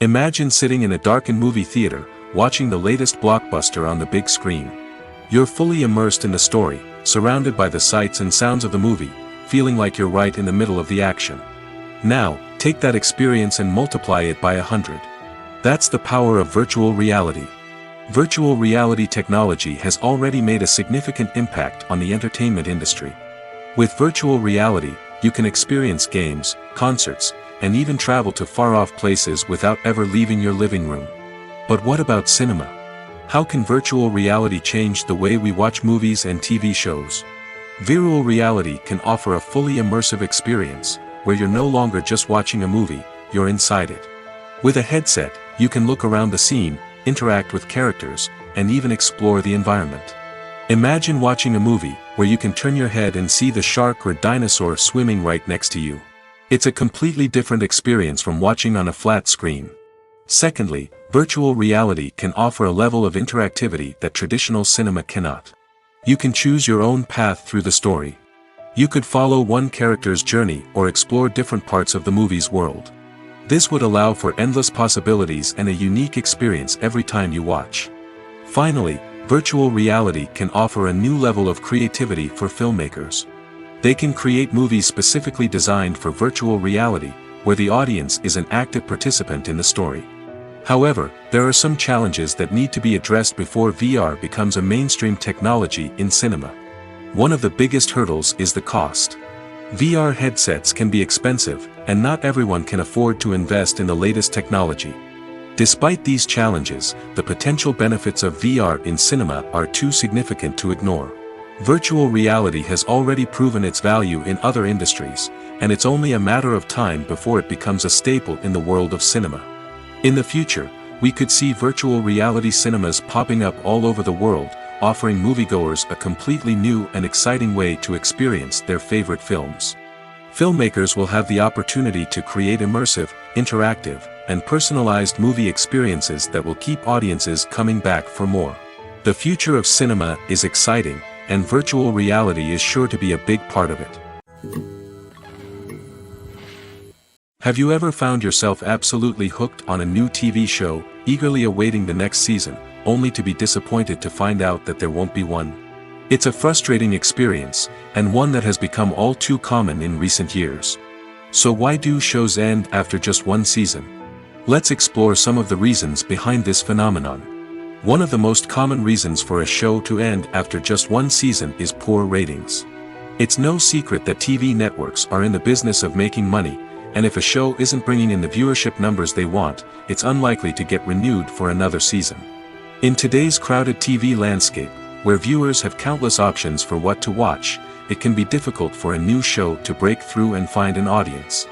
Imagine sitting in a darkened movie theater, watching the latest blockbuster on the big screen. You're fully immersed in the story, surrounded by the sights and sounds of the movie, feeling like you're right in the middle of the action. Now, take that experience and multiply it by 100. That's the power of virtual reality. Virtual reality technology has already made a significant impact on the entertainment industry. With virtual reality, you can experience games, concerts, and even travel to far-off places without ever leaving your living room. But what about cinema? How can virtual reality change the way we watch movies and TV shows? Virtual reality can offer a fully immersive experience, where you're no longer just watching a movie, you're inside it. With a headset, you can look around the scene, interact with characters, and even explore the environment. Imagine watching a movie where you can turn your head and see the shark or dinosaur swimming right next to you. It's a completely different experience from watching on a flat screen. Secondly, virtual reality can offer a level of interactivity that traditional cinema cannot. You can choose your own path through the story. You could follow one character's journey or explore different parts of the movie's world. This would allow for endless possibilities and a unique experience every time you watch. Finally, virtual reality can offer a new level of creativity for filmmakers. They can create movies specifically designed for virtual reality, where the audience is an active participant in the story. However, there are some challenges that need to be addressed before VR becomes a mainstream technology in cinema. One of the biggest hurdles is the cost. VR headsets can be expensive, and not everyone can afford to invest in the latest technology. Despite these challenges, the potential benefits of VR in cinema are too significant to ignore. Virtual reality has already proven its value in other industries, and it's only a matter of time before it becomes a staple in the world of cinema. In the future, we could see virtual reality cinemas popping up all over the world, offering moviegoers a completely new and exciting way to experience their favorite films. Filmmakers will have the opportunity to create immersive, interactive, and personalized movie experiences that will keep audiences coming back for more. The future of cinema is exciting, and virtual reality is sure to be a big part of it. Have you ever found yourself absolutely hooked on a new TV show, eagerly awaiting the next season, only to be disappointed to find out that there won't be one? It's a frustrating experience, and one that has become all too common in recent years. So why do shows end after just one season? Let's explore some of the reasons behind this phenomenon. One of the most common reasons for a show to end after just one season is poor ratings. It's no secret that TV networks are in the business of making money, and if a show isn't bringing in the viewership numbers they want, it's unlikely to get renewed for another season. In today's crowded TV landscape, where viewers have countless options for what to watch, it can be difficult for a new show to break through and find an audience.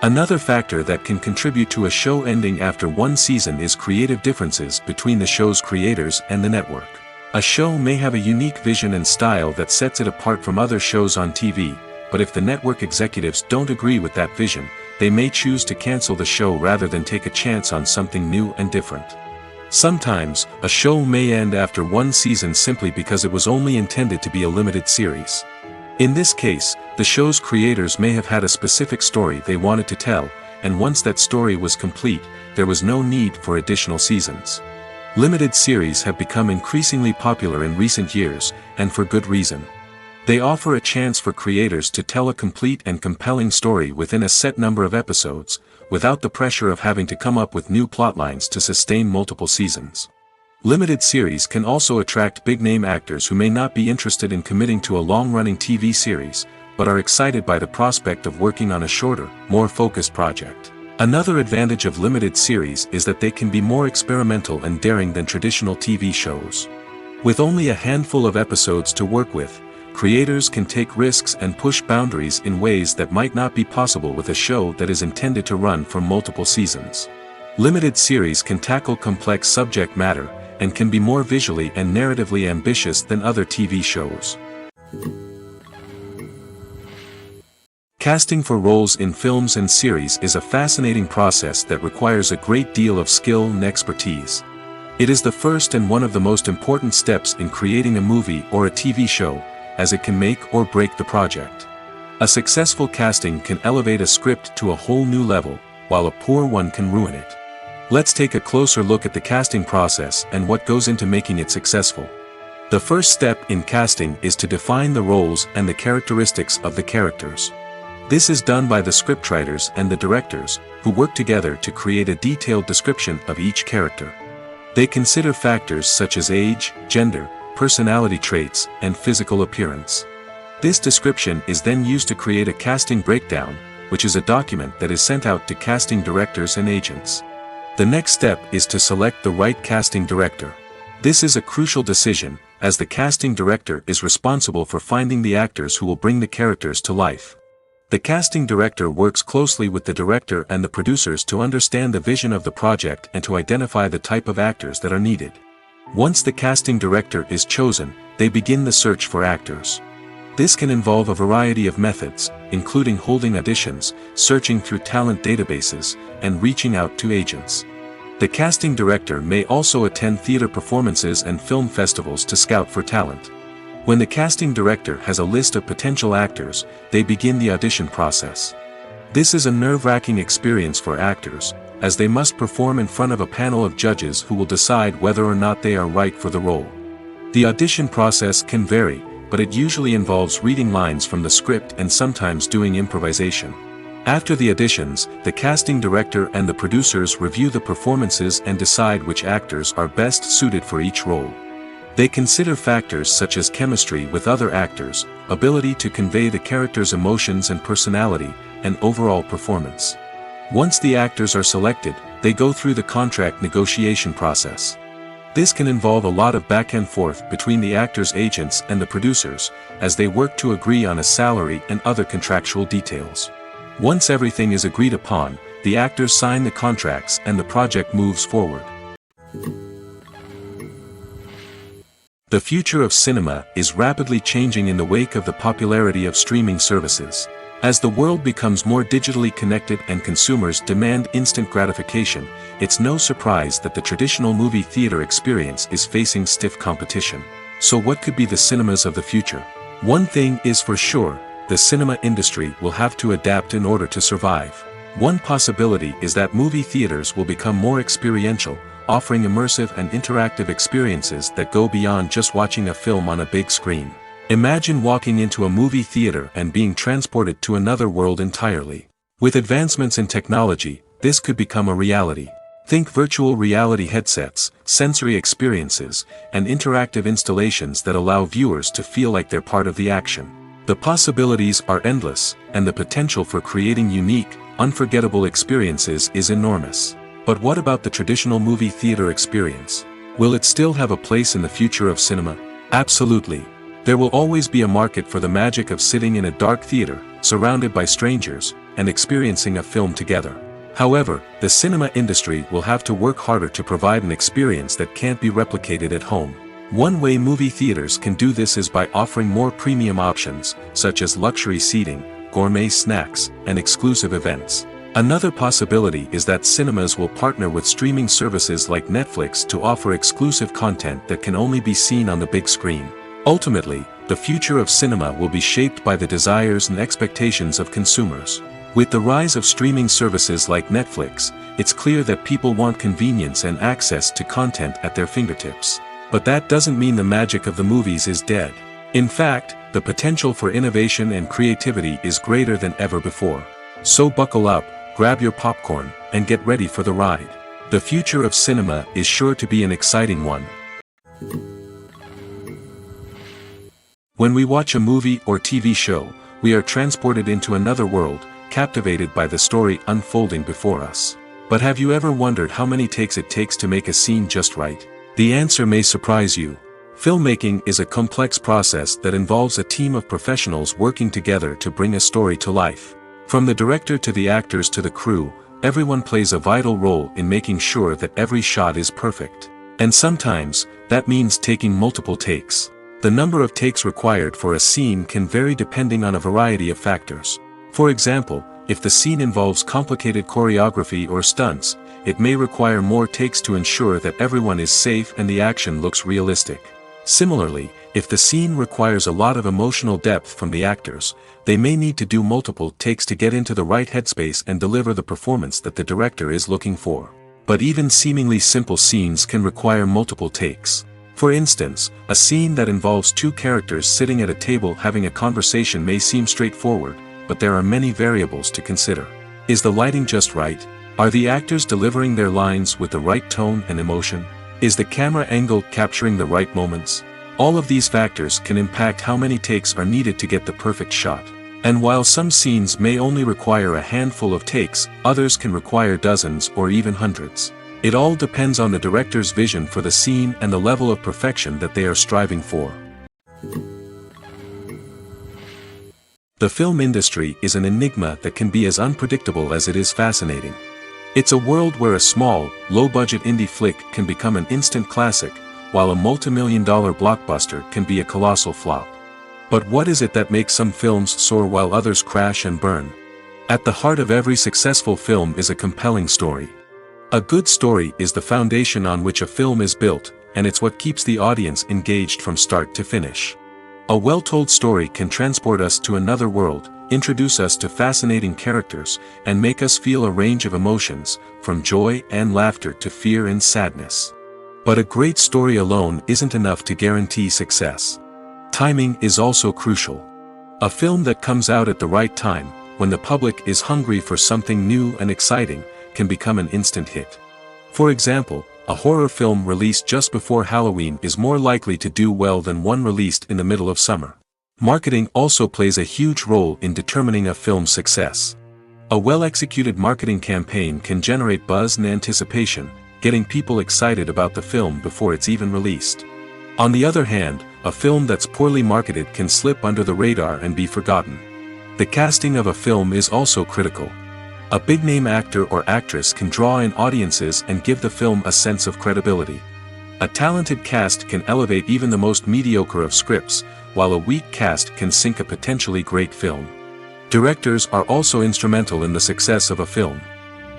Another factor that can contribute to a show ending after one season is creative differences between the show's creators and the network. A show may have a unique vision and style that sets it apart from other shows on TV, but if the network executives don't agree with that vision, they may choose to cancel the show rather than take a chance on something new and different. Sometimes, a show may end after one season simply because it was only intended to be a limited series. In this case, the show's creators may have had a specific story they wanted to tell, and once that story was complete, there was no need for additional seasons. Limited series have become increasingly popular in recent years, and for good reason. They offer a chance for creators to tell a complete and compelling story within a set number of episodes, without the pressure of having to come up with new plotlines to sustain multiple seasons. Limited series can also attract big-name actors who may not be interested in committing to a long-running TV series, but are excited by the prospect of working on a shorter, more focused project. Another advantage of limited series is that they can be more experimental and daring than traditional TV shows. With only a handful of episodes to work with, creators can take risks and push boundaries in ways that might not be possible with a show that is intended to run for multiple seasons. Limited series can tackle complex subject matter, and can be more visually and narratively ambitious than other TV shows. Casting for roles in films and series is a fascinating process that requires a great deal of skill and expertise. It is the first and one of the most important steps in creating a movie or a TV show, as it can make or break the project. A successful casting can elevate a script to a whole new level, while a poor one can ruin it. Let's take a closer look at the casting process and what goes into making it successful. The first step in casting is to define the roles and the characteristics of the characters. This is done by the scriptwriters and the directors, who work together to create a detailed description of each character. They consider factors such as age, gender, personality traits, and physical appearance. This description is then used to create a casting breakdown, which is a document that is sent out to casting directors and agents. The next step is to select the right casting director. This is a crucial decision, as the casting director is responsible for finding the actors who will bring the characters to life. The casting director works closely with the director and the producers to understand the vision of the project and to identify the type of actors that are needed. Once the casting director is chosen, they begin the search for actors. This can involve a variety of methods, including holding auditions, searching through talent databases, and reaching out to agents. The casting director may also attend theater performances and film festivals to scout for talent. When the casting director has a list of potential actors, they begin the audition process. This is a nerve-wracking experience for actors, as they must perform in front of a panel of judges who will decide whether or not they are right for the role. The audition process can vary, but it usually involves reading lines from the script and sometimes doing improvisation. After the auditions, the casting director and the producers review the performances and decide which actors are best suited for each role. They consider factors such as chemistry with other actors, ability to convey the character's emotions and personality, and overall performance. Once the actors are selected, they go through the contract negotiation process. This can involve a lot of back and forth between the actors' agents and the producers, as they work to agree on a salary and other contractual details. Once everything is agreed upon, the actors sign the contracts and the project moves forward. The future of cinema is rapidly changing in the wake of the popularity of streaming services. As the world becomes more digitally connected and consumers demand instant gratification, it's no surprise that the traditional movie theater experience is facing stiff competition. So what could be the cinemas of the future? One thing is for sure, the cinema industry will have to adapt in order to survive. One possibility is that movie theaters will become more experiential, offering immersive and interactive experiences that go beyond just watching a film on a big screen. Imagine walking into a movie theater and being transported to another world entirely. With advancements in technology, this could become a reality. Think virtual reality headsets, sensory experiences, and interactive installations that allow viewers to feel like they're part of the action. The possibilities are endless, and the potential for creating unique, unforgettable experiences is enormous. But what about the traditional movie theater experience? Will it still have a place in the future of cinema? Absolutely. There will always be a market for the magic of sitting in a dark theater, surrounded by strangers, and experiencing a film together. However, the cinema industry will have to work harder to provide an experience that can't be replicated at home. One way movie theaters can do this is by offering more premium options, such as luxury seating, gourmet snacks, and exclusive events. Another possibility is that cinemas will partner with streaming services like Netflix to offer exclusive content that can only be seen on the big screen. Ultimately, the future of cinema will be shaped by the desires and expectations of consumers. With the rise of streaming services like Netflix, it's clear that people want convenience and access to content at their fingertips. But that doesn't mean the magic of the movies is dead. In fact, the potential for innovation and creativity is greater than ever before. So buckle up, grab your popcorn, and get ready for the ride. The future of cinema is sure to be an exciting one. When we watch a movie or TV show, we are transported into another world, captivated by the story unfolding before us. But have you ever wondered how many takes it takes to make a scene just right? The answer may surprise you. Filmmaking is a complex process that involves a team of professionals working together to bring a story to life. From the director to the actors to the crew, everyone plays a vital role in making sure that every shot is perfect. And sometimes, that means taking multiple takes. The number of takes required for a scene can vary depending on a variety of factors. For example, if the scene involves complicated choreography or stunts, it may require more takes to ensure that everyone is safe and the action looks realistic. Similarly, if the scene requires a lot of emotional depth from the actors, they may need to do multiple takes to get into the right headspace and deliver the performance that the director is looking for. But even seemingly simple scenes can require multiple takes. For instance, a scene that involves two characters sitting at a table having a conversation may seem straightforward, but there are many variables to consider. Is the lighting just right? Are the actors delivering their lines with the right tone and emotion? Is the camera angle capturing the right moments? All of these factors can impact how many takes are needed to get the perfect shot. And while some scenes may only require a handful of takes, others can require dozens or even hundreds. It all depends on the director's vision for the scene and the level of perfection that they are striving for. The film industry is an enigma that can be as unpredictable as it is fascinating. It's a world where a small, low-budget indie flick can become an instant classic, while a multi-million-dollar blockbuster can be a colossal flop. But what is it that makes some films soar while others crash and burn? At the heart of every successful film is a compelling story. A good story is the foundation on which a film is built, and it's what keeps the audience engaged from start to finish. A well-told story can transport us to another world, introduce us to fascinating characters, and make us feel a range of emotions, from joy and laughter to fear and sadness. But a great story alone isn't enough to guarantee success. Timing is also crucial. A film that comes out at the right time, when the public is hungry for something new and exciting, can become an instant hit. For example, a horror film released just before Halloween is more likely to do well than one released in the middle of summer. Marketing also plays a huge role in determining a film's success. A well-executed marketing campaign can generate buzz and anticipation, getting people excited about the film before it's even released. On the other hand, a film that's poorly marketed can slip under the radar and be forgotten. The casting of a film is also critical. A big-name actor or actress can draw in audiences and give the film a sense of credibility. A talented cast can elevate even the most mediocre of scripts, while a weak cast can sink a potentially great film. Directors are also instrumental in the success of a film.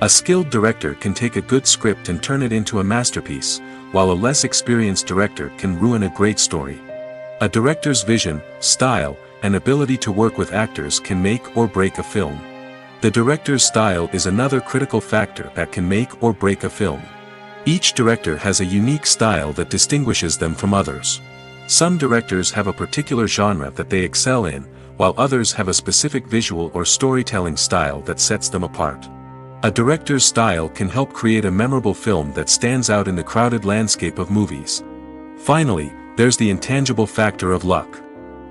A skilled director can take a good script and turn it into a masterpiece, while a less experienced director can ruin a great story. A director's vision, style, and ability to work with actors can make or break a film. The director's style is another critical factor that can make or break a film. Each director has a unique style that distinguishes them from others. Some directors have a particular genre that they excel in, while others have a specific visual or storytelling style that sets them apart. A director's style can help create a memorable film that stands out in the crowded landscape of movies. Finally, there's the intangible factor of luck.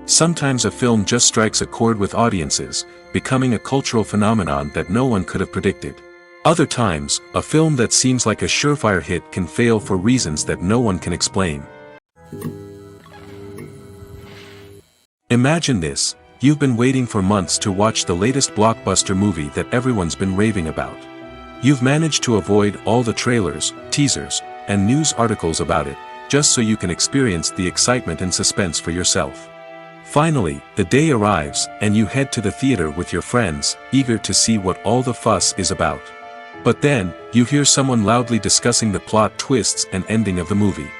Sometimes a film just strikes a chord with audiences, becoming a cultural phenomenon that no one could have predicted. Other times, a film that seems like a surefire hit can fail for reasons that no one can explain. Imagine this: you've been waiting for months to watch the latest blockbuster movie that everyone's been raving about. You've managed to avoid all the trailers, teasers, and news articles about it, just so you can experience the excitement and suspense for yourself. Finally, the day arrives, and you head to the theater with your friends, eager to see what all the fuss is about. But then, you hear someone loudly discussing the plot twists and ending of the movie.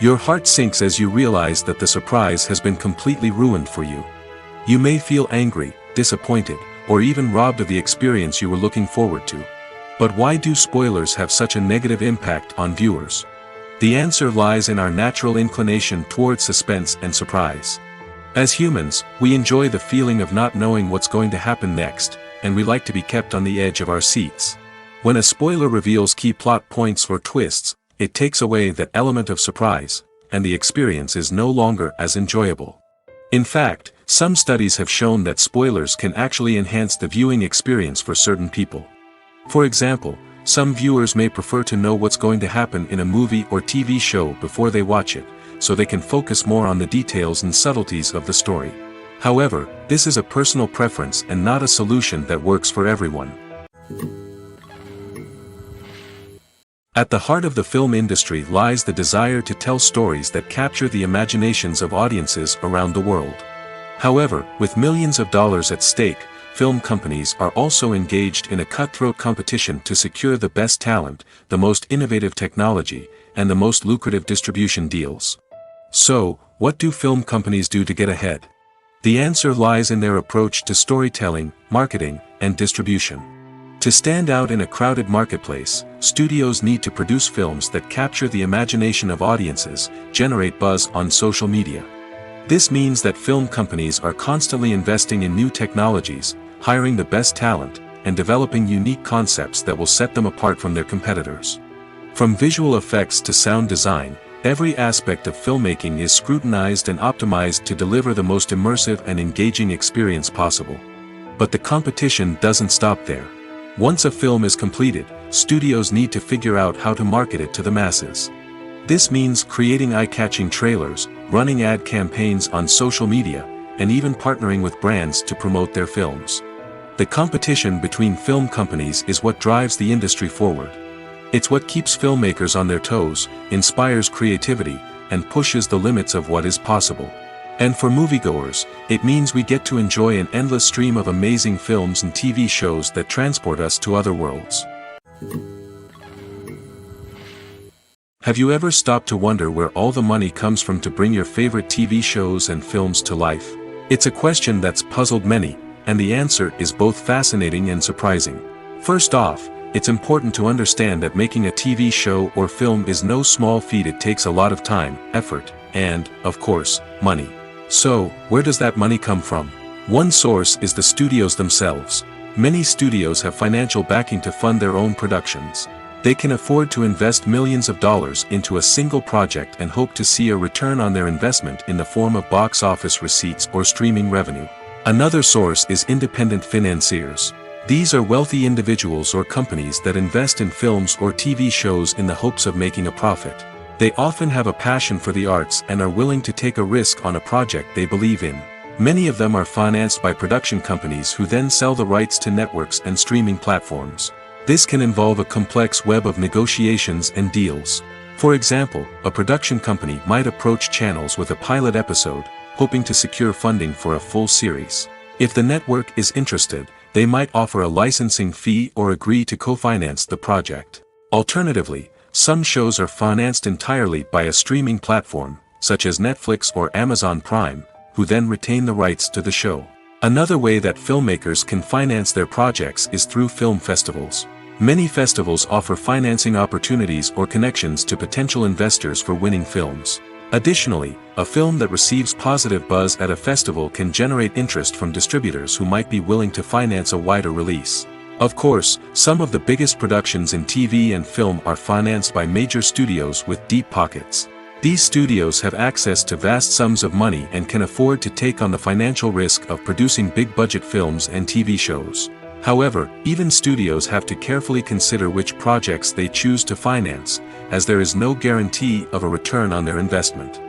Your heart sinks as you realize that the surprise has been completely ruined for you. You may feel angry, disappointed, or even robbed of the experience you were looking forward to. But why do spoilers have such a negative impact on viewers? The answer lies in our natural inclination toward suspense and surprise. As humans, we enjoy the feeling of not knowing what's going to happen next, and we like to be kept on the edge of our seats. When a spoiler reveals key plot points or twists, it takes away that element of surprise, and the experience is no longer as enjoyable. In fact, some studies have shown that spoilers can actually enhance the viewing experience for certain people. For example, some viewers may prefer to know what's going to happen in a movie or TV show before they watch it, so they can focus more on the details and subtleties of the story. However, this is a personal preference and not a solution that works for everyone. At the heart of the film industry lies the desire to tell stories that capture the imaginations of audiences around the world. However, with millions of dollars at stake, film companies are also engaged in a cutthroat competition to secure the best talent, the most innovative technology, and the most lucrative distribution deals. So, what do film companies do to get ahead? The answer lies in their approach to storytelling, marketing, and distribution. To stand out in a crowded marketplace, studios need to produce films that capture the imagination of audiences, generate buzz on social media. This means that film companies are constantly investing in new technologies, hiring the best talent, and developing unique concepts that will set them apart from their competitors. From visual effects to sound design, every aspect of filmmaking is scrutinized and optimized to deliver the most immersive and engaging experience possible. But the competition doesn't stop there. Once a film is completed, studios need to figure out how to market it to the masses. This means creating eye-catching trailers, running ad campaigns on social media, and even partnering with brands to promote their films. The competition between film companies is what drives the industry forward. It's what keeps filmmakers on their toes, inspires creativity, and pushes the limits of what is possible. And for moviegoers, it means we get to enjoy an endless stream of amazing films and TV shows that transport us to other worlds. Have you ever stopped to wonder where all the money comes from to bring your favorite TV shows and films to life? It's a question that's puzzled many, and the answer is both fascinating and surprising. First off, it's important to understand that making a TV show or film is no small feat. It takes a lot of time, effort, and, of course, money. So, where does that money come from? One source is the studios themselves. Many studios have financial backing to fund their own productions. They can afford to invest millions of dollars into a single project and hope to see a return on their investment in the form of box office receipts or streaming revenue. Another source is independent financiers. These are wealthy individuals or companies that invest in films or TV shows in the hopes of making a profit. They often have a passion for the arts and are willing to take a risk on a project they believe in. Many of them are financed by production companies who then sell the rights to networks and streaming platforms. This can involve a complex web of negotiations and deals. For example, a production company might approach channels with a pilot episode, hoping to secure funding for a full series. If the network is interested, they might offer a licensing fee or agree to co-finance the project. Alternatively, some shows are financed entirely by a streaming platform, such as Netflix or Amazon Prime, who then retain the rights to the show. Another way that filmmakers can finance their projects is through film festivals. Many festivals offer financing opportunities or connections to potential investors for winning films. Additionally, a film that receives positive buzz at a festival can generate interest from distributors who might be willing to finance a wider release. Of course, some of the biggest productions in TV and film are financed by major studios with deep pockets. These studios have access to vast sums of money and can afford to take on the financial risk of producing big-budget films and TV shows. However, even studios have to carefully consider which projects they choose to finance, as there is no guarantee of a return on their investment.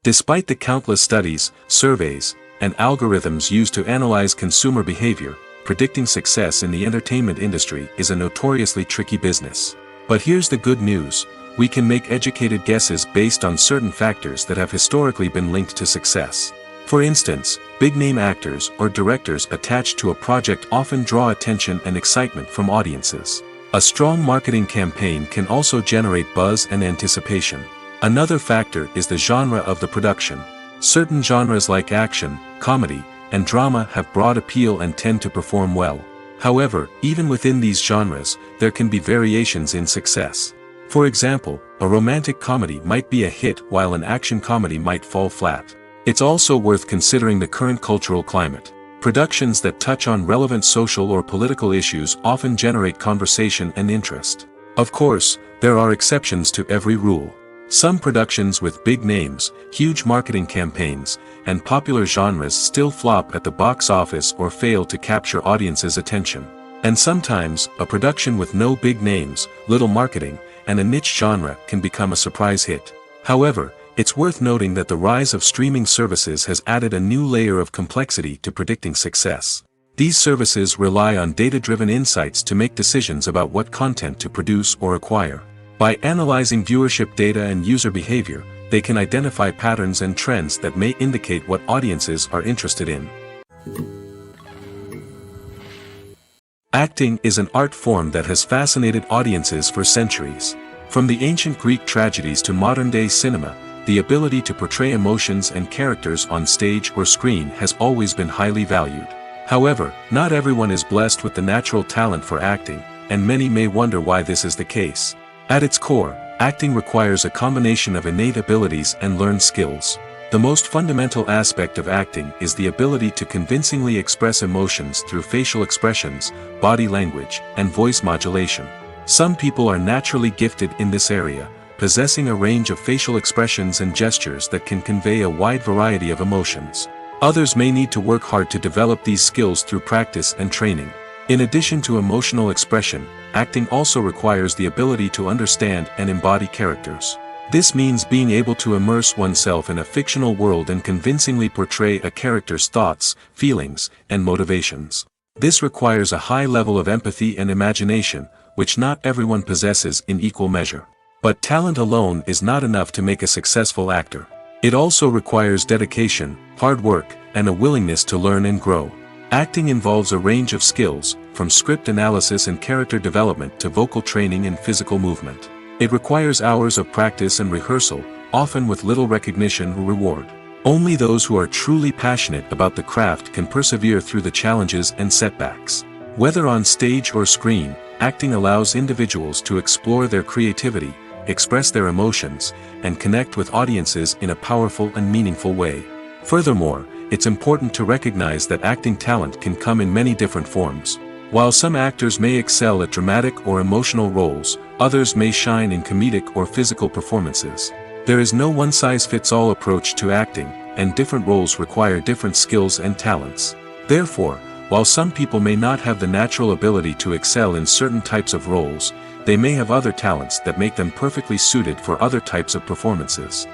Despite the countless studies, surveys, and algorithms used to analyze consumer behavior, predicting success in the entertainment industry is a notoriously tricky business. But here's the good news: we can make educated guesses based on certain factors that have historically been linked to success. For instance, big-name actors or directors attached to a project often draw attention and excitement from audiences. A strong marketing campaign can also generate buzz and anticipation. Another factor is the genre of the production. Certain genres like action, comedy, and drama have broad appeal and tend to perform well. However, even within these genres, there can be variations in success. For example, a romantic comedy might be a hit while an action comedy might fall flat. It's also worth considering the current cultural climate. Productions that touch on relevant social or political issues often generate conversation and interest. Of course, there are exceptions to every rule. Some productions with big names, huge marketing campaigns, and popular genres still flop at the box office or fail to capture audiences' attention. And sometimes, a production with no big names, little marketing, and a niche genre can become a surprise hit. However, it's worth noting that the rise of streaming services has added a new layer of complexity to predicting success. These services rely on data-driven insights to make decisions about what content to produce or acquire. By analyzing viewership data and user behavior, they can identify patterns and trends that may indicate what audiences are interested in. Acting is an art form that has fascinated audiences for centuries. From the ancient Greek tragedies to modern-day cinema, the ability to portray emotions and characters on stage or screen has always been highly valued. However, not everyone is blessed with the natural talent for acting, and many may wonder why this is the case. At its core, acting requires a combination of innate abilities and learned skills. The most fundamental aspect of acting is the ability to convincingly express emotions through facial expressions, body language, and voice modulation. Some people are naturally gifted in this area, possessing a range of facial expressions and gestures that can convey a wide variety of emotions. Others may need to work hard to develop these skills through practice and training. In addition to emotional expression, acting also requires the ability to understand and embody characters. This means being able to immerse oneself in a fictional world and convincingly portray a character's thoughts, feelings, and motivations. This requires a high level of empathy and imagination, which not everyone possesses in equal measure. But talent alone is not enough to make a successful actor. It also requires dedication, hard work, and a willingness to learn and grow. Acting involves a range of skills, from script analysis and character development to vocal training and physical movement. It requires hours of practice and rehearsal, often with little recognition or reward. Only those who are truly passionate about the craft can persevere through the challenges and setbacks. Whether on stage or screen, acting allows individuals to explore their creativity, express their emotions, and connect with audiences in a powerful and meaningful way. Furthermore, it's important to recognize that acting talent can come in many different forms. While some actors may excel at dramatic or emotional roles, others may shine in comedic or physical performances. There is no one-size-fits-all approach to acting, and different roles require different skills and talents. Therefore, while some people may not have the natural ability to excel in certain types of roles, they may have other talents that make them perfectly suited for other types of performances.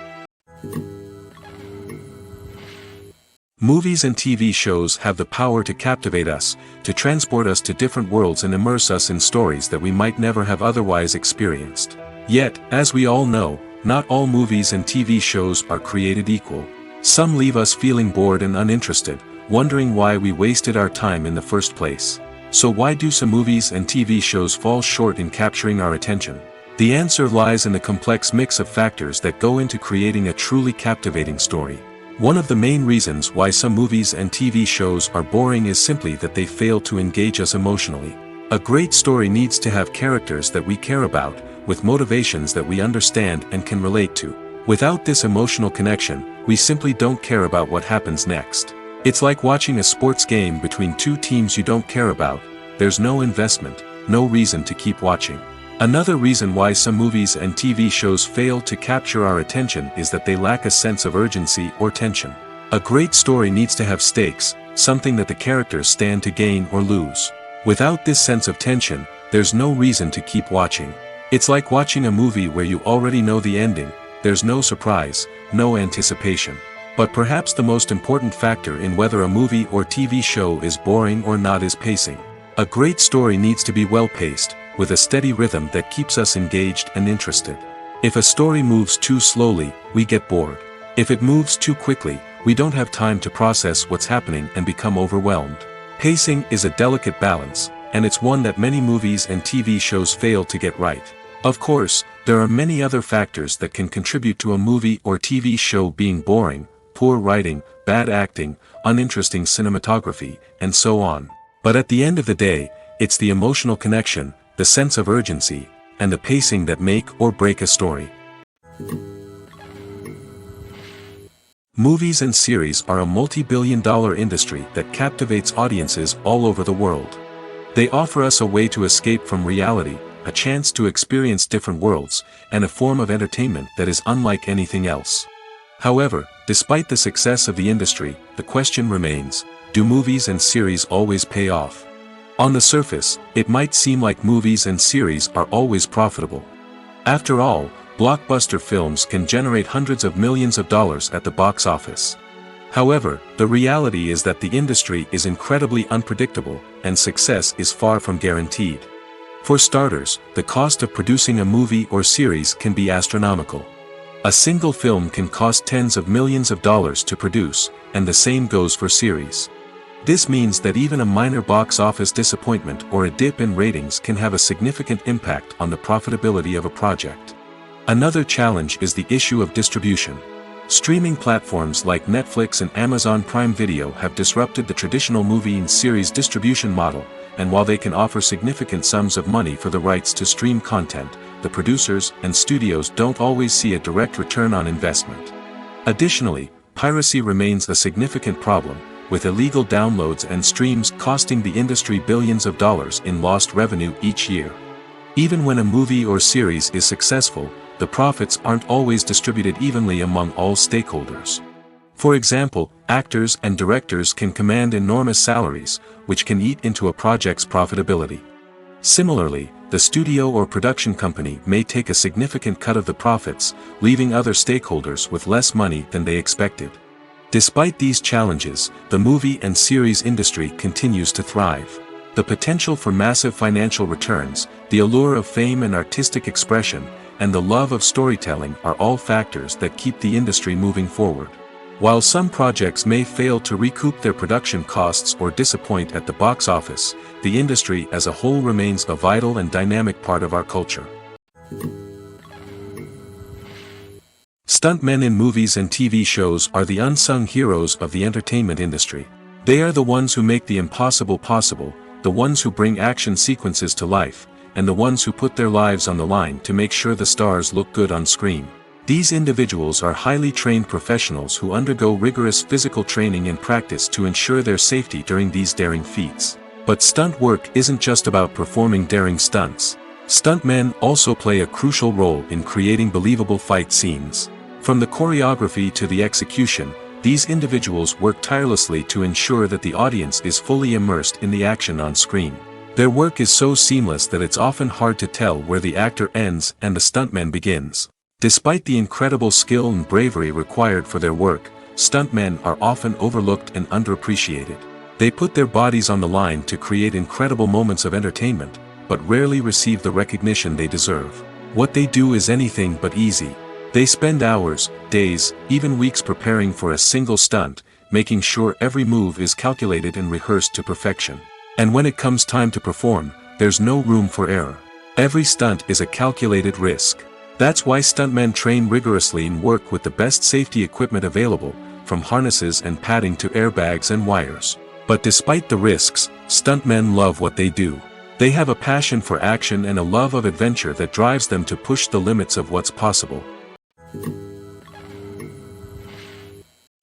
Movies and TV shows have the power to captivate us, to transport us to different worlds and immerse us in stories that we might never have otherwise experienced. Yet, as we all know, not all movies and TV shows are created equal. Some leave us feeling bored and uninterested, wondering why we wasted our time in the first place. So why do some movies and TV shows fall short in capturing our attention? The answer lies in the complex mix of factors that go into creating a truly captivating story. One of the main reasons why some movies and TV shows are boring is simply that they fail to engage us emotionally. A great story needs to have characters that we care about, with motivations that we understand and can relate to. Without this emotional connection, we simply don't care about what happens next. It's like watching a sports game between two teams you don't care about. There's no investment, no reason to keep watching. Another reason why some movies and TV shows fail to capture our attention is that they lack a sense of urgency or tension. A great story needs to have stakes, something that the characters stand to gain or lose. Without this sense of tension, there's no reason to keep watching. It's like watching a movie where you already know the ending. There's no surprise, no anticipation. But perhaps the most important factor in whether a movie or TV show is boring or not is pacing. A great story needs to be well-paced, with a steady rhythm that keeps us engaged and interested. If a story moves too slowly, we get bored. If it moves too quickly, we don't have time to process what's happening and become overwhelmed. Pacing is a delicate balance, and it's one that many movies and TV shows fail to get right. Of course, there are many other factors that can contribute to a movie or TV show being boring: poor writing, bad acting, uninteresting cinematography, and so on. But at the end of the day, it's the emotional connection, the sense of urgency, and the pacing that make or break a story. Movies and series are a multi-billion-dollar industry that captivates audiences all over the world. They offer us a way to escape from reality, a chance to experience different worlds, and a form of entertainment that is unlike anything else. However, despite the success of the industry, the question remains, do movies and series always pay off? On the surface, it might seem like movies and series are always profitable. After all, blockbuster films can generate hundreds of millions of dollars at the box office. However, the reality is that the industry is incredibly unpredictable, and success is far from guaranteed. For starters, the cost of producing a movie or series can be astronomical. A single film can cost tens of millions of dollars to produce, and the same goes for series. This means that even a minor box office disappointment or a dip in ratings can have a significant impact on the profitability of a project. Another challenge is the issue of distribution. Streaming platforms like Netflix and Amazon Prime Video have disrupted the traditional movie and series distribution model, and while they can offer significant sums of money for the rights to stream content, the producers and studios don't always see a direct return on investment. Additionally, piracy remains a significant problem, with illegal downloads and streams costing the industry billions of dollars in lost revenue each year. Even when a movie or series is successful, the profits aren't always distributed evenly among all stakeholders. For example, actors and directors can command enormous salaries, which can eat into a project's profitability. Similarly, the studio or production company may take a significant cut of the profits, leaving other stakeholders with less money than they expected. Despite these challenges, the movie and series industry continues to thrive. The potential for massive financial returns, the allure of fame and artistic expression, and the love of storytelling are all factors that keep the industry moving forward. While some projects may fail to recoup their production costs or disappoint at the box office, the industry as a whole remains a vital and dynamic part of our culture. Stuntmen in movies and TV shows are the unsung heroes of the entertainment industry. They are the ones who make the impossible possible, the ones who bring action sequences to life, and the ones who put their lives on the line to make sure the stars look good on screen. These individuals are highly trained professionals who undergo rigorous physical training and practice to ensure their safety during these daring feats. But stunt work isn't just about performing daring stunts. Stuntmen also play a crucial role in creating believable fight scenes. From the choreography to the execution, these individuals work tirelessly to ensure that the audience is fully immersed in the action on screen. Their work is so seamless that it's often hard to tell where the actor ends and the stuntman begins. Despite the incredible skill and bravery required for their work, stuntmen are often overlooked and underappreciated. They put their bodies on the line to create incredible moments of entertainment, but rarely receive the recognition they deserve. What they do is anything but easy. They spend hours, days, even weeks preparing for a single stunt, making sure every move is calculated and rehearsed to perfection. And when it comes time to perform, there's no room for error. Every stunt is a calculated risk. That's why stuntmen train rigorously and work with the best safety equipment available, from harnesses and padding to airbags and wires. But despite the risks, stuntmen love what they do. They have a passion for action and a love of adventure that drives them to push the limits of what's possible.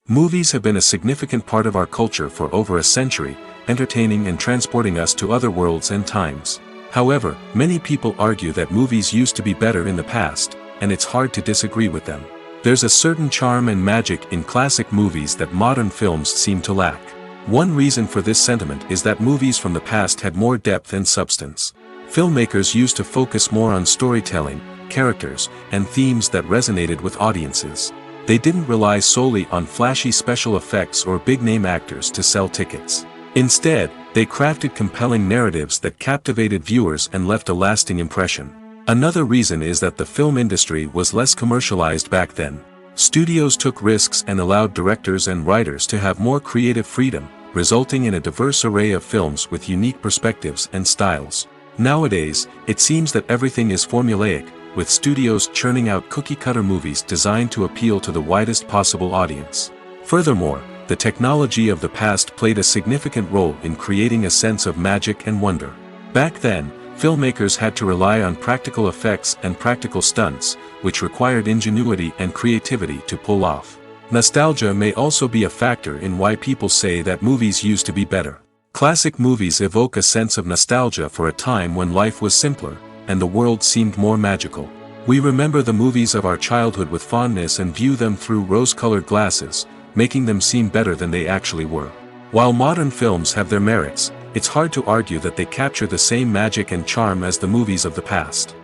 Movies have been a significant part of our culture for over a century, entertaining and transporting us to other worlds and times. However, many people argue that movies used to be better in the past, and it's hard to disagree with them. There's a certain charm and magic in classic movies that modern films seem to lack. One reason for this sentiment is that movies from the past had more depth and substance. Filmmakers used to focus more on storytelling, characters, and themes that resonated with audiences. They didn't rely solely on flashy special effects or big-name actors to sell tickets. Instead, they crafted compelling narratives that captivated viewers and left a lasting impression. Another reason is that the film industry was less commercialized back then. Studios took risks and allowed directors and writers to have more creative freedom, resulting in a diverse array of films with unique perspectives and styles. Nowadays, it seems that everything is formulaic, with studios churning out cookie-cutter movies designed to appeal to the widest possible audience. Furthermore, the technology of the past played a significant role in creating a sense of magic and wonder. Back then, filmmakers had to rely on practical effects and practical stunts, which required ingenuity and creativity to pull off. Nostalgia may also be a factor in why people say that movies used to be better. Classic movies evoke a sense of nostalgia for a time when life was simpler, and the world seemed more magical. We remember the movies of our childhood with fondness and view them through rose-colored glasses, making them seem better than they actually were. While modern films have their merits, it's hard to argue that they capture the same magic and charm as the movies of the past.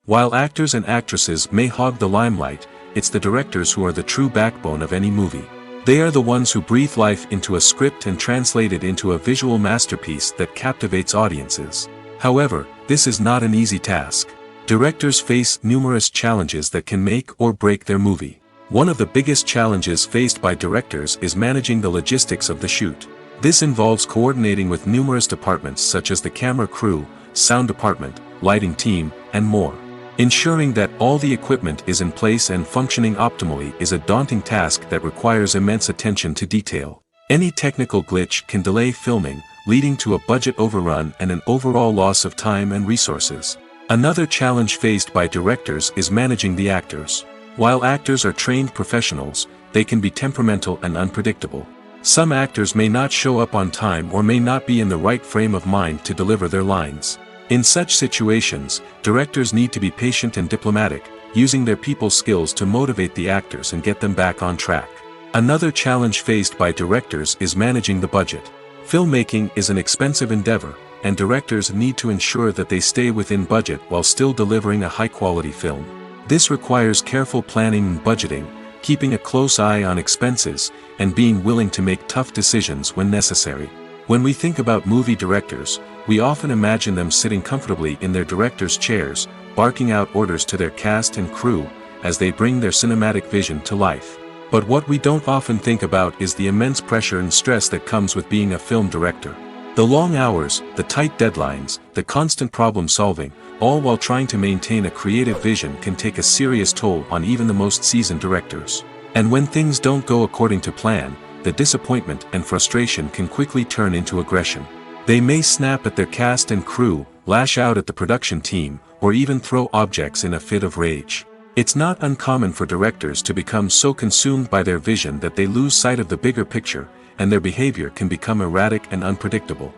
While actors and actresses may hog the limelight, it's the directors who are the true backbone of any movie. They are the ones who breathe life into a script and translate it into a visual masterpiece that captivates audiences. However, this is not an easy task. Directors face numerous challenges that can make or break their movie. One of the biggest challenges faced by directors is managing the logistics of the shoot. This involves coordinating with numerous departments such as the camera crew, sound department, lighting team, and more. Ensuring that all the equipment is in place and functioning optimally is a daunting task that requires immense attention to detail. Any technical glitch can delay filming, leading to a budget overrun and an overall loss of time and resources. Another challenge faced by directors is managing the actors. While actors are trained professionals, they can be temperamental and unpredictable. Some actors may not show up on time or may not be in the right frame of mind to deliver their lines. In such situations, directors need to be patient and diplomatic, using their people skills to motivate the actors and get them back on track. Another challenge faced by directors is managing the budget. Filmmaking is an expensive endeavor, and directors need to ensure that they stay within budget while still delivering a high-quality film. This requires careful planning and budgeting, keeping a close eye on expenses, and being willing to make tough decisions when necessary. When we think about movie directors, we often imagine them sitting comfortably in their director's chairs, barking out orders to their cast and crew, as they bring their cinematic vision to life. But what we don't often think about is the immense pressure and stress that comes with being a film director. The long hours, the tight deadlines, the constant problem solving, all while trying to maintain a creative vision can take a serious toll on even the most seasoned directors. And when things don't go according to plan, the disappointment and frustration can quickly turn into aggression. They may snap at their cast and crew, lash out at the production team, or even throw objects in a fit of rage. It's not uncommon for directors to become so consumed by their vision that they lose sight of the bigger picture, and their behavior can become erratic and unpredictable.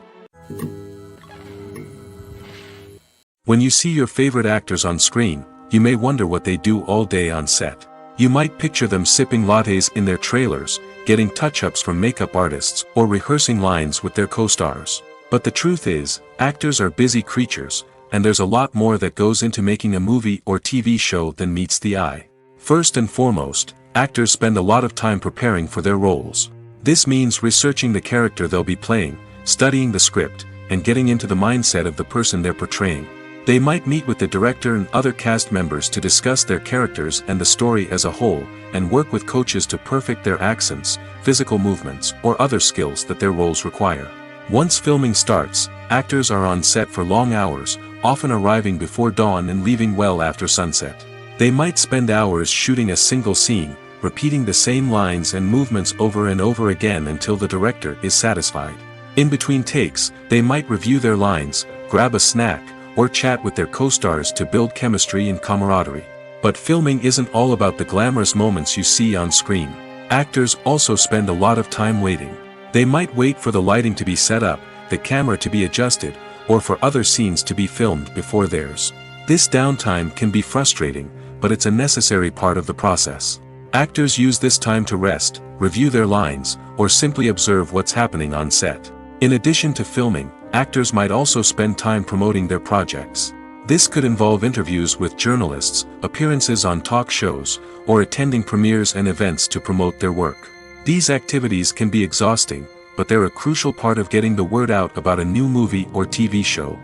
When you see your favorite actors on screen, you may wonder what they do all day on set. You might picture them sipping lattes in their trailers, getting touch-ups from makeup artists, or rehearsing lines with their co-stars. But the truth is, actors are busy creatures, and there's a lot more that goes into making a movie or TV show than meets the eye. First and foremost, actors spend a lot of time preparing for their roles. This means researching the character they'll be playing, studying the script, and getting into the mindset of the person they're portraying. They might meet with the director and other cast members to discuss their characters and the story as a whole, and work with coaches to perfect their accents, physical movements, or other skills that their roles require. Once filming starts, actors are on set for long hours, often arriving before dawn and leaving well after sunset. They might spend hours shooting a single scene, repeating the same lines and movements over and over again until the director is satisfied. In between takes, they might review their lines, grab a snack, or chat with their co-stars to build chemistry and camaraderie. But filming isn't all about the glamorous moments you see on screen. Actors also spend a lot of time waiting. They might wait for the lighting to be set up, the camera to be adjusted, or for other scenes to be filmed before theirs. This downtime can be frustrating, but it's a necessary part of the process. Actors use this time to rest, review their lines, or simply observe what's happening on set. In addition to filming, actors might also spend time promoting their projects. This could involve interviews with journalists, appearances on talk shows, or attending premieres and events to promote their work. These activities can be exhausting, but they're a crucial part of getting the word out about a new movie or TV show.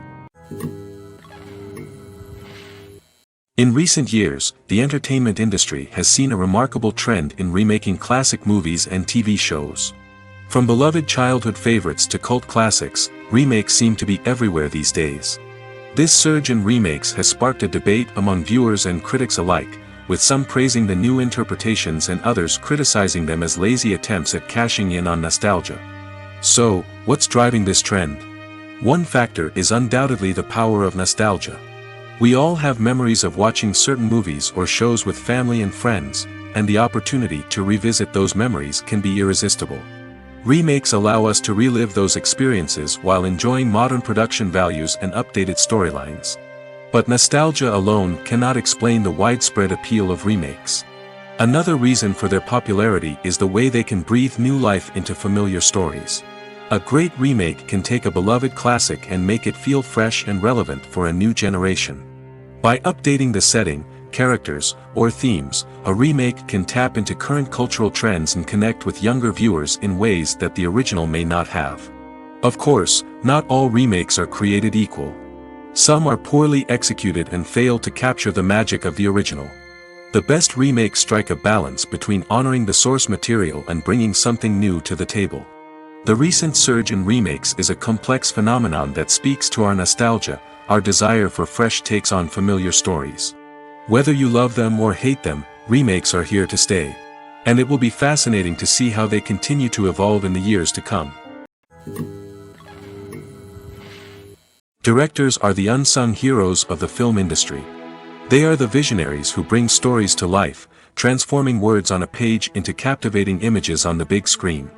In recent years, the entertainment industry has seen a remarkable trend in remaking classic movies and TV shows. From beloved childhood favorites to cult classics, remakes seem to be everywhere these days. This surge in remakes has sparked a debate among viewers and critics alike, with some praising the new interpretations and others criticizing them as lazy attempts at cashing in on nostalgia. So, what's driving this trend? One factor is undoubtedly the power of nostalgia. We all have memories of watching certain movies or shows with family and friends, and the opportunity to revisit those memories can be irresistible. Remakes allow us to relive those experiences while enjoying modern production values and updated storylines. But nostalgia alone cannot explain the widespread appeal of remakes. Another reason for their popularity is the way they can breathe new life into familiar stories. A great remake can take a beloved classic and make it feel fresh and relevant for a new generation. By updating the setting, characters, or themes, a remake can tap into current cultural trends and connect with younger viewers in ways that the original may not have. Of course, not all remakes are created equal. Some are poorly executed and fail to capture the magic of the original. The best remakes strike a balance between honoring the source material and bringing something new to the table. The recent surge in remakes is a complex phenomenon that speaks to our nostalgia, our desire for fresh takes on familiar stories. Whether you love them or hate them, remakes are here to stay. And it will be fascinating to see how they continue to evolve in the years to come. Directors are the unsung heroes of the film industry. They are the visionaries who bring stories to life, transforming words on a page into captivating images on the big screen.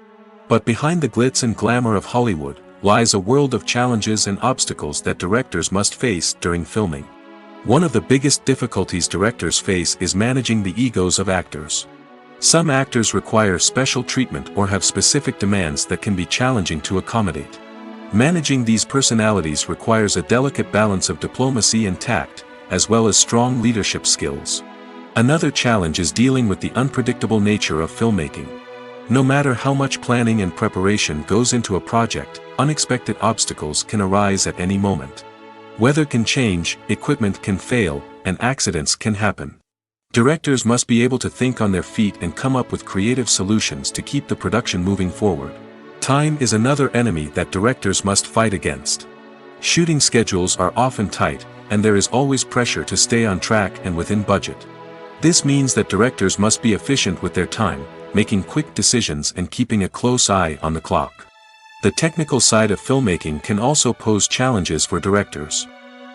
But behind the glitz and glamour of Hollywood, lies a world of challenges and obstacles that directors must face during filming. One of the biggest difficulties directors face is managing the egos of actors. Some actors require special treatment or have specific demands that can be challenging to accommodate. Managing these personalities requires a delicate balance of diplomacy and tact, as well as strong leadership skills. Another challenge is dealing with the unpredictable nature of filmmaking. No matter how much planning and preparation goes into a project, unexpected obstacles can arise at any moment. Weather can change, equipment can fail, and accidents can happen. Directors must be able to think on their feet and come up with creative solutions to keep the production moving forward. Time is another enemy that directors must fight against. Shooting schedules are often tight, and there is always pressure to stay on track and within budget. This means that directors must be efficient with their time, making quick decisions and keeping a close eye on the clock. The technical side of filmmaking can also pose challenges for directors.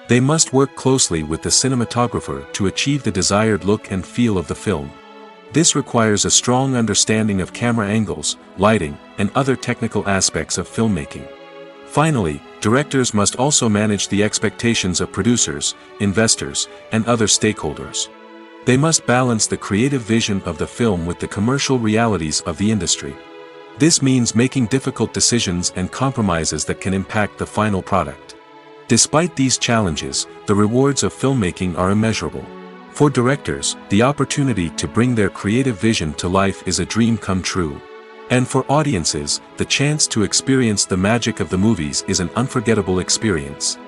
They must work closely with the cinematographer to achieve the desired look and feel of the film. This requires a strong understanding of camera angles, lighting, and other technical aspects of filmmaking. Finally, directors must also manage the expectations of producers, investors, and other stakeholders. They must balance the creative vision of the film with the commercial realities of the industry. This means making difficult decisions and compromises that can impact the final product. Despite these challenges, the rewards of filmmaking are immeasurable. For directors, the opportunity to bring their creative vision to life is a dream come true. And for audiences, the chance to experience the magic of the movies is an unforgettable experience.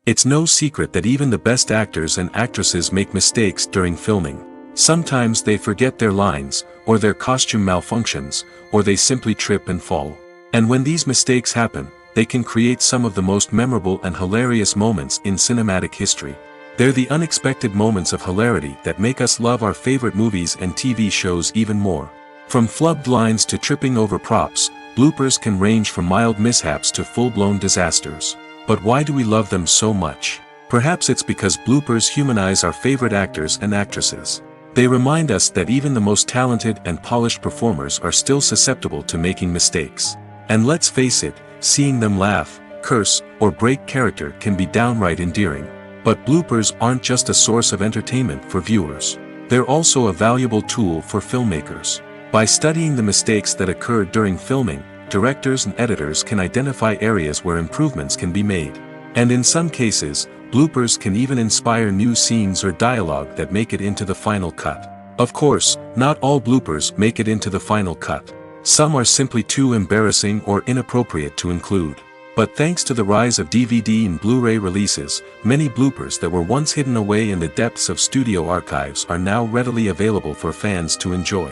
It's no secret that even the best actors and actresses make mistakes during filming. Sometimes they forget their lines, or their costume malfunctions, or they simply trip and fall. And when these mistakes happen, they can create some of the most memorable and hilarious moments in cinematic history. They're the unexpected moments of hilarity that make us love our favorite movies and TV shows even more. From flubbed lines to tripping over props, bloopers can range from mild mishaps to full-blown disasters. But why do we love them so much? Perhaps it's because bloopers humanize our favorite actors and actresses. They remind us that even the most talented and polished performers are still susceptible to making mistakes. And let's face it, seeing them laugh, curse, or break character can be downright endearing. But bloopers aren't just a source of entertainment for viewers. They're also a valuable tool for filmmakers. By studying the mistakes that occurred during filming, directors and editors can identify areas where improvements can be made. And in some cases, bloopers can even inspire new scenes or dialogue that make it into the final cut. Of course, not all bloopers make it into the final cut. Some are simply too embarrassing or inappropriate to include. But thanks to the rise of DVD and Blu-ray releases, many bloopers that were once hidden away in the depths of studio archives are now readily available for fans to enjoy.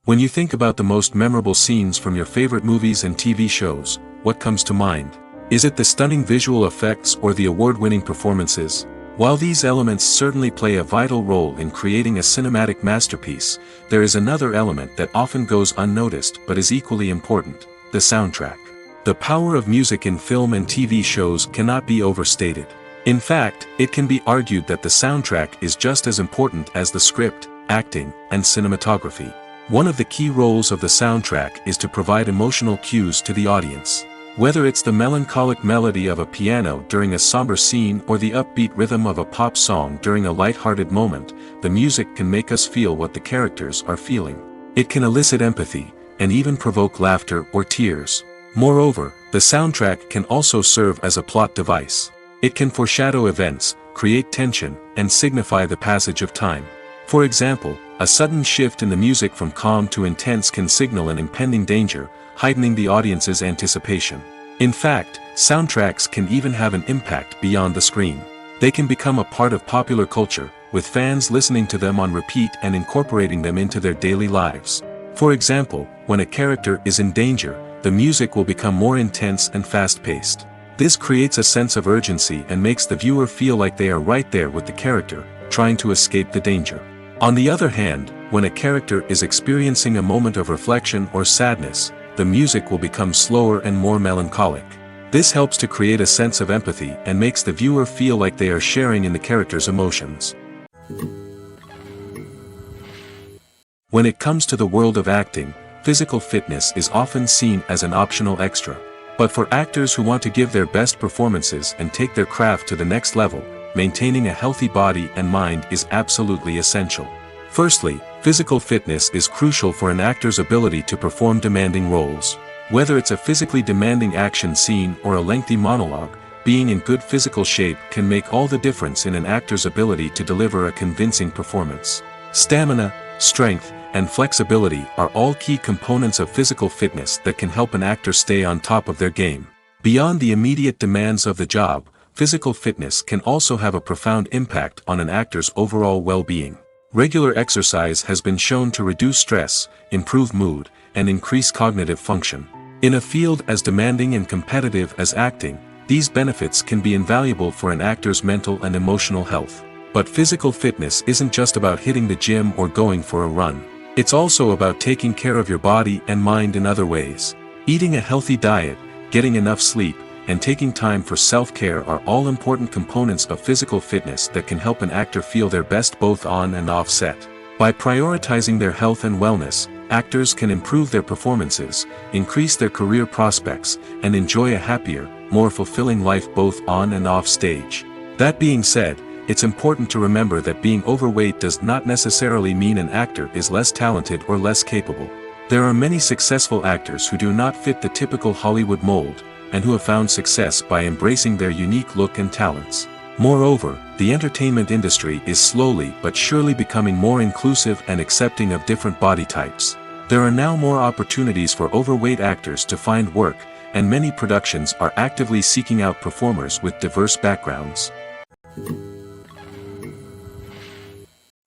When you think about the most memorable scenes from your favorite movies and TV shows, what comes to mind? Is it the stunning visual effects or the award-winning performances? While these elements certainly play a vital role in creating a cinematic masterpiece, there is another element that often goes unnoticed but is equally important: the soundtrack. The power of music in film and TV shows cannot be overstated. In fact, it can be argued that the soundtrack is just as important as the script, acting, and cinematography. One of the key roles of the soundtrack is to provide emotional cues to the audience. Whether it's the melancholic melody of a piano during a somber scene or the upbeat rhythm of a pop song during a light-hearted moment, the music can make us feel what the characters are feeling. It can elicit empathy, and even provoke laughter or tears. Moreover, the soundtrack can also serve as a plot device. It can foreshadow events, create tension, and signify the passage of time. For example, a sudden shift in the music from calm to intense can signal an impending danger, heightening the audience's anticipation. In fact, soundtracks can even have an impact beyond the screen. They can become a part of popular culture, with fans listening to them on repeat and incorporating them into their daily lives. For example, when a character is in danger, the music will become more intense and fast-paced. This creates a sense of urgency and makes the viewer feel like they are right there with the character, trying to escape the danger. On the other hand, when a character is experiencing a moment of reflection or sadness, the music will become slower and more melancholic. This helps to create a sense of empathy and makes the viewer feel like they are sharing in the character's emotions. When it comes to the world of acting, physical fitness is often seen as an optional extra. But for actors who want to give their best performances and take their craft to the next level, maintaining a healthy body and mind is absolutely essential. Firstly, physical fitness is crucial for an actor's ability to perform demanding roles. Whether it's a physically demanding action scene or a lengthy monologue, being in good physical shape can make all the difference in an actor's ability to deliver a convincing performance. Stamina, strength, and flexibility are all key components of physical fitness that can help an actor stay on top of their game. Beyond the immediate demands of the job, physical fitness can also have a profound impact on an actor's overall well-being. Regular exercise has been shown to reduce stress, improve mood, and increase cognitive function. In a field as demanding and competitive as acting, these benefits can be invaluable for an actor's mental and emotional health. But physical fitness isn't just about hitting the gym or going for a run. It's also about taking care of your body and mind in other ways. Eating a healthy diet, getting enough sleep, and taking time for self-care are all important components of physical fitness that can help an actor feel their best both on and off set. By prioritizing their health and wellness, actors can improve their performances, increase their career prospects, and enjoy a happier, more fulfilling life both on and off stage. That being said, it's important to remember that being overweight does not necessarily mean an actor is less talented or less capable. There are many successful actors who do not fit the typical Hollywood mold, and who have found success by embracing their unique look and talents. Moreover, the entertainment industry is slowly but surely becoming more inclusive and accepting of different body types. There are now more opportunities for overweight actors to find work, and many productions are actively seeking out performers with diverse backgrounds.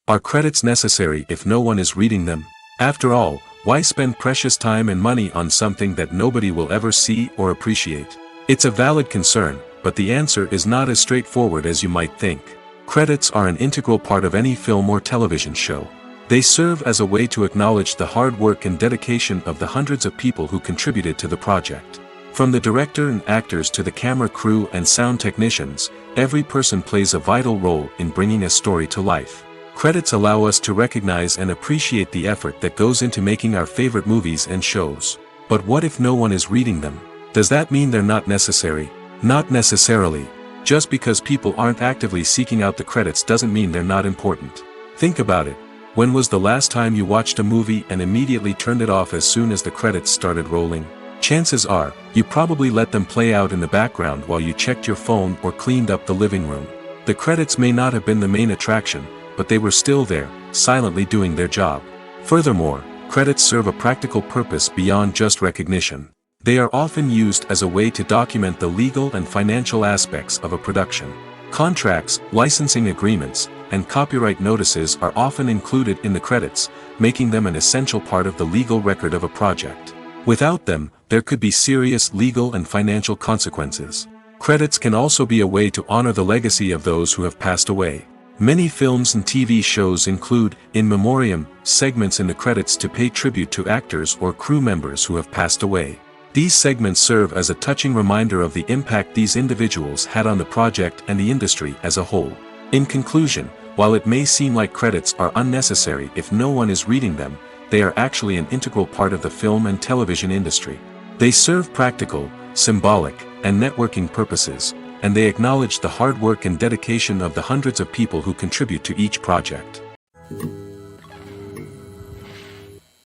Are credits necessary if no one is reading them? After all, why spend precious time and money on something that nobody will ever see or appreciate? It's a valid concern, but the answer is not as straightforward as you might think. Credits are an integral part of any film or television show. They serve as a way to acknowledge the hard work and dedication of the hundreds of people who contributed to the project. From the director and actors to the camera crew and sound technicians, every person plays a vital role in bringing a story to life. Credits allow us to recognize and appreciate the effort that goes into making our favorite movies and shows. But what if no one is reading them? Does that mean they're not necessary? Not necessarily. Just because people aren't actively seeking out the credits doesn't mean they're not important. Think about it. When was the last time you watched a movie and immediately turned it off as soon as the credits started rolling? Chances are, you probably let them play out in the background while you checked your phone or cleaned up the living room. The credits may not have been the main attraction, but they were still there, silently doing their job. Furthermore, credits serve a practical purpose beyond just recognition. They are often used as a way to document the legal and financial aspects of a production. Contracts, licensing agreements, and copyright notices are often included in the credits, making them an essential part of the legal record of a project. Without them, there could be serious legal and financial consequences. Credits can also be a way to honor the legacy of those who have passed away. Many films and TV shows include, in memoriam, segments in the credits to pay tribute to actors or crew members who have passed away. These segments serve as a touching reminder of the impact these individuals had on the project and the industry as a whole. In conclusion, while it may seem like credits are unnecessary if no one is reading them, they are actually an integral part of the film and television industry. They serve practical, symbolic, and networking purposes, and they acknowledge the hard work and dedication of the hundreds of people who contribute to each project.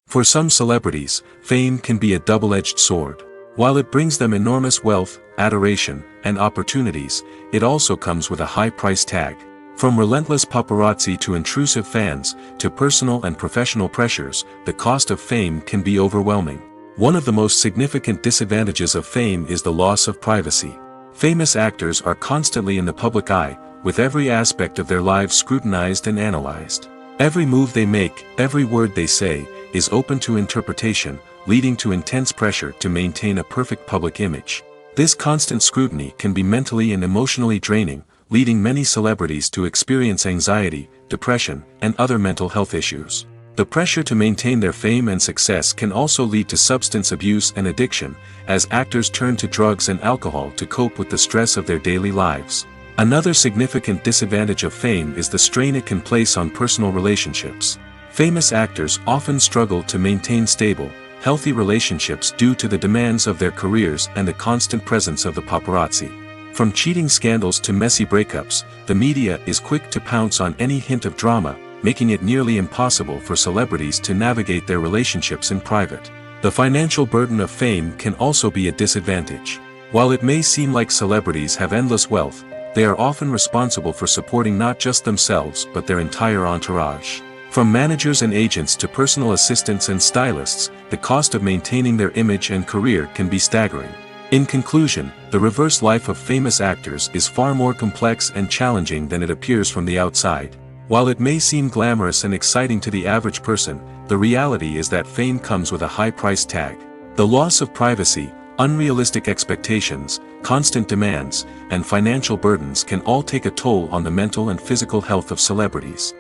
For some celebrities, fame can be a double-edged sword. While it brings them enormous wealth, adoration, and opportunities, it also comes with a high price tag. From relentless paparazzi to intrusive fans, to personal and professional pressures, the cost of fame can be overwhelming. One of the most significant disadvantages of fame is the loss of privacy. Famous actors are constantly in the public eye, with every aspect of their lives scrutinized and analyzed. Every move they make, every word they say, is open to interpretation, leading to intense pressure to maintain a perfect public image. This constant scrutiny can be mentally and emotionally draining, leading many celebrities to experience anxiety, depression, and other mental health issues. The pressure to maintain their fame and success can also lead to substance abuse and addiction, as actors turn to drugs and alcohol to cope with the stress of their daily lives. Another significant disadvantage of fame is the strain it can place on personal relationships. Famous actors often struggle to maintain stable, healthy relationships due to the demands of their careers and the constant presence of the paparazzi. From cheating scandals to messy breakups, the media is quick to pounce on any hint of drama, making it nearly impossible for celebrities to navigate their relationships in private. The financial burden of fame can also be a disadvantage. While it may seem like celebrities have endless wealth, they are often responsible for supporting not just themselves but their entire entourage. From managers and agents to personal assistants and stylists, the cost of maintaining their image and career can be staggering. In conclusion, the reverse life of famous actors is far more complex and challenging than it appears from the outside. While it may seem glamorous and exciting to the average person, the reality is that fame comes with a high price tag. The loss of privacy, unrealistic expectations, constant demands, and financial burdens can all take a toll on the mental and physical health of celebrities.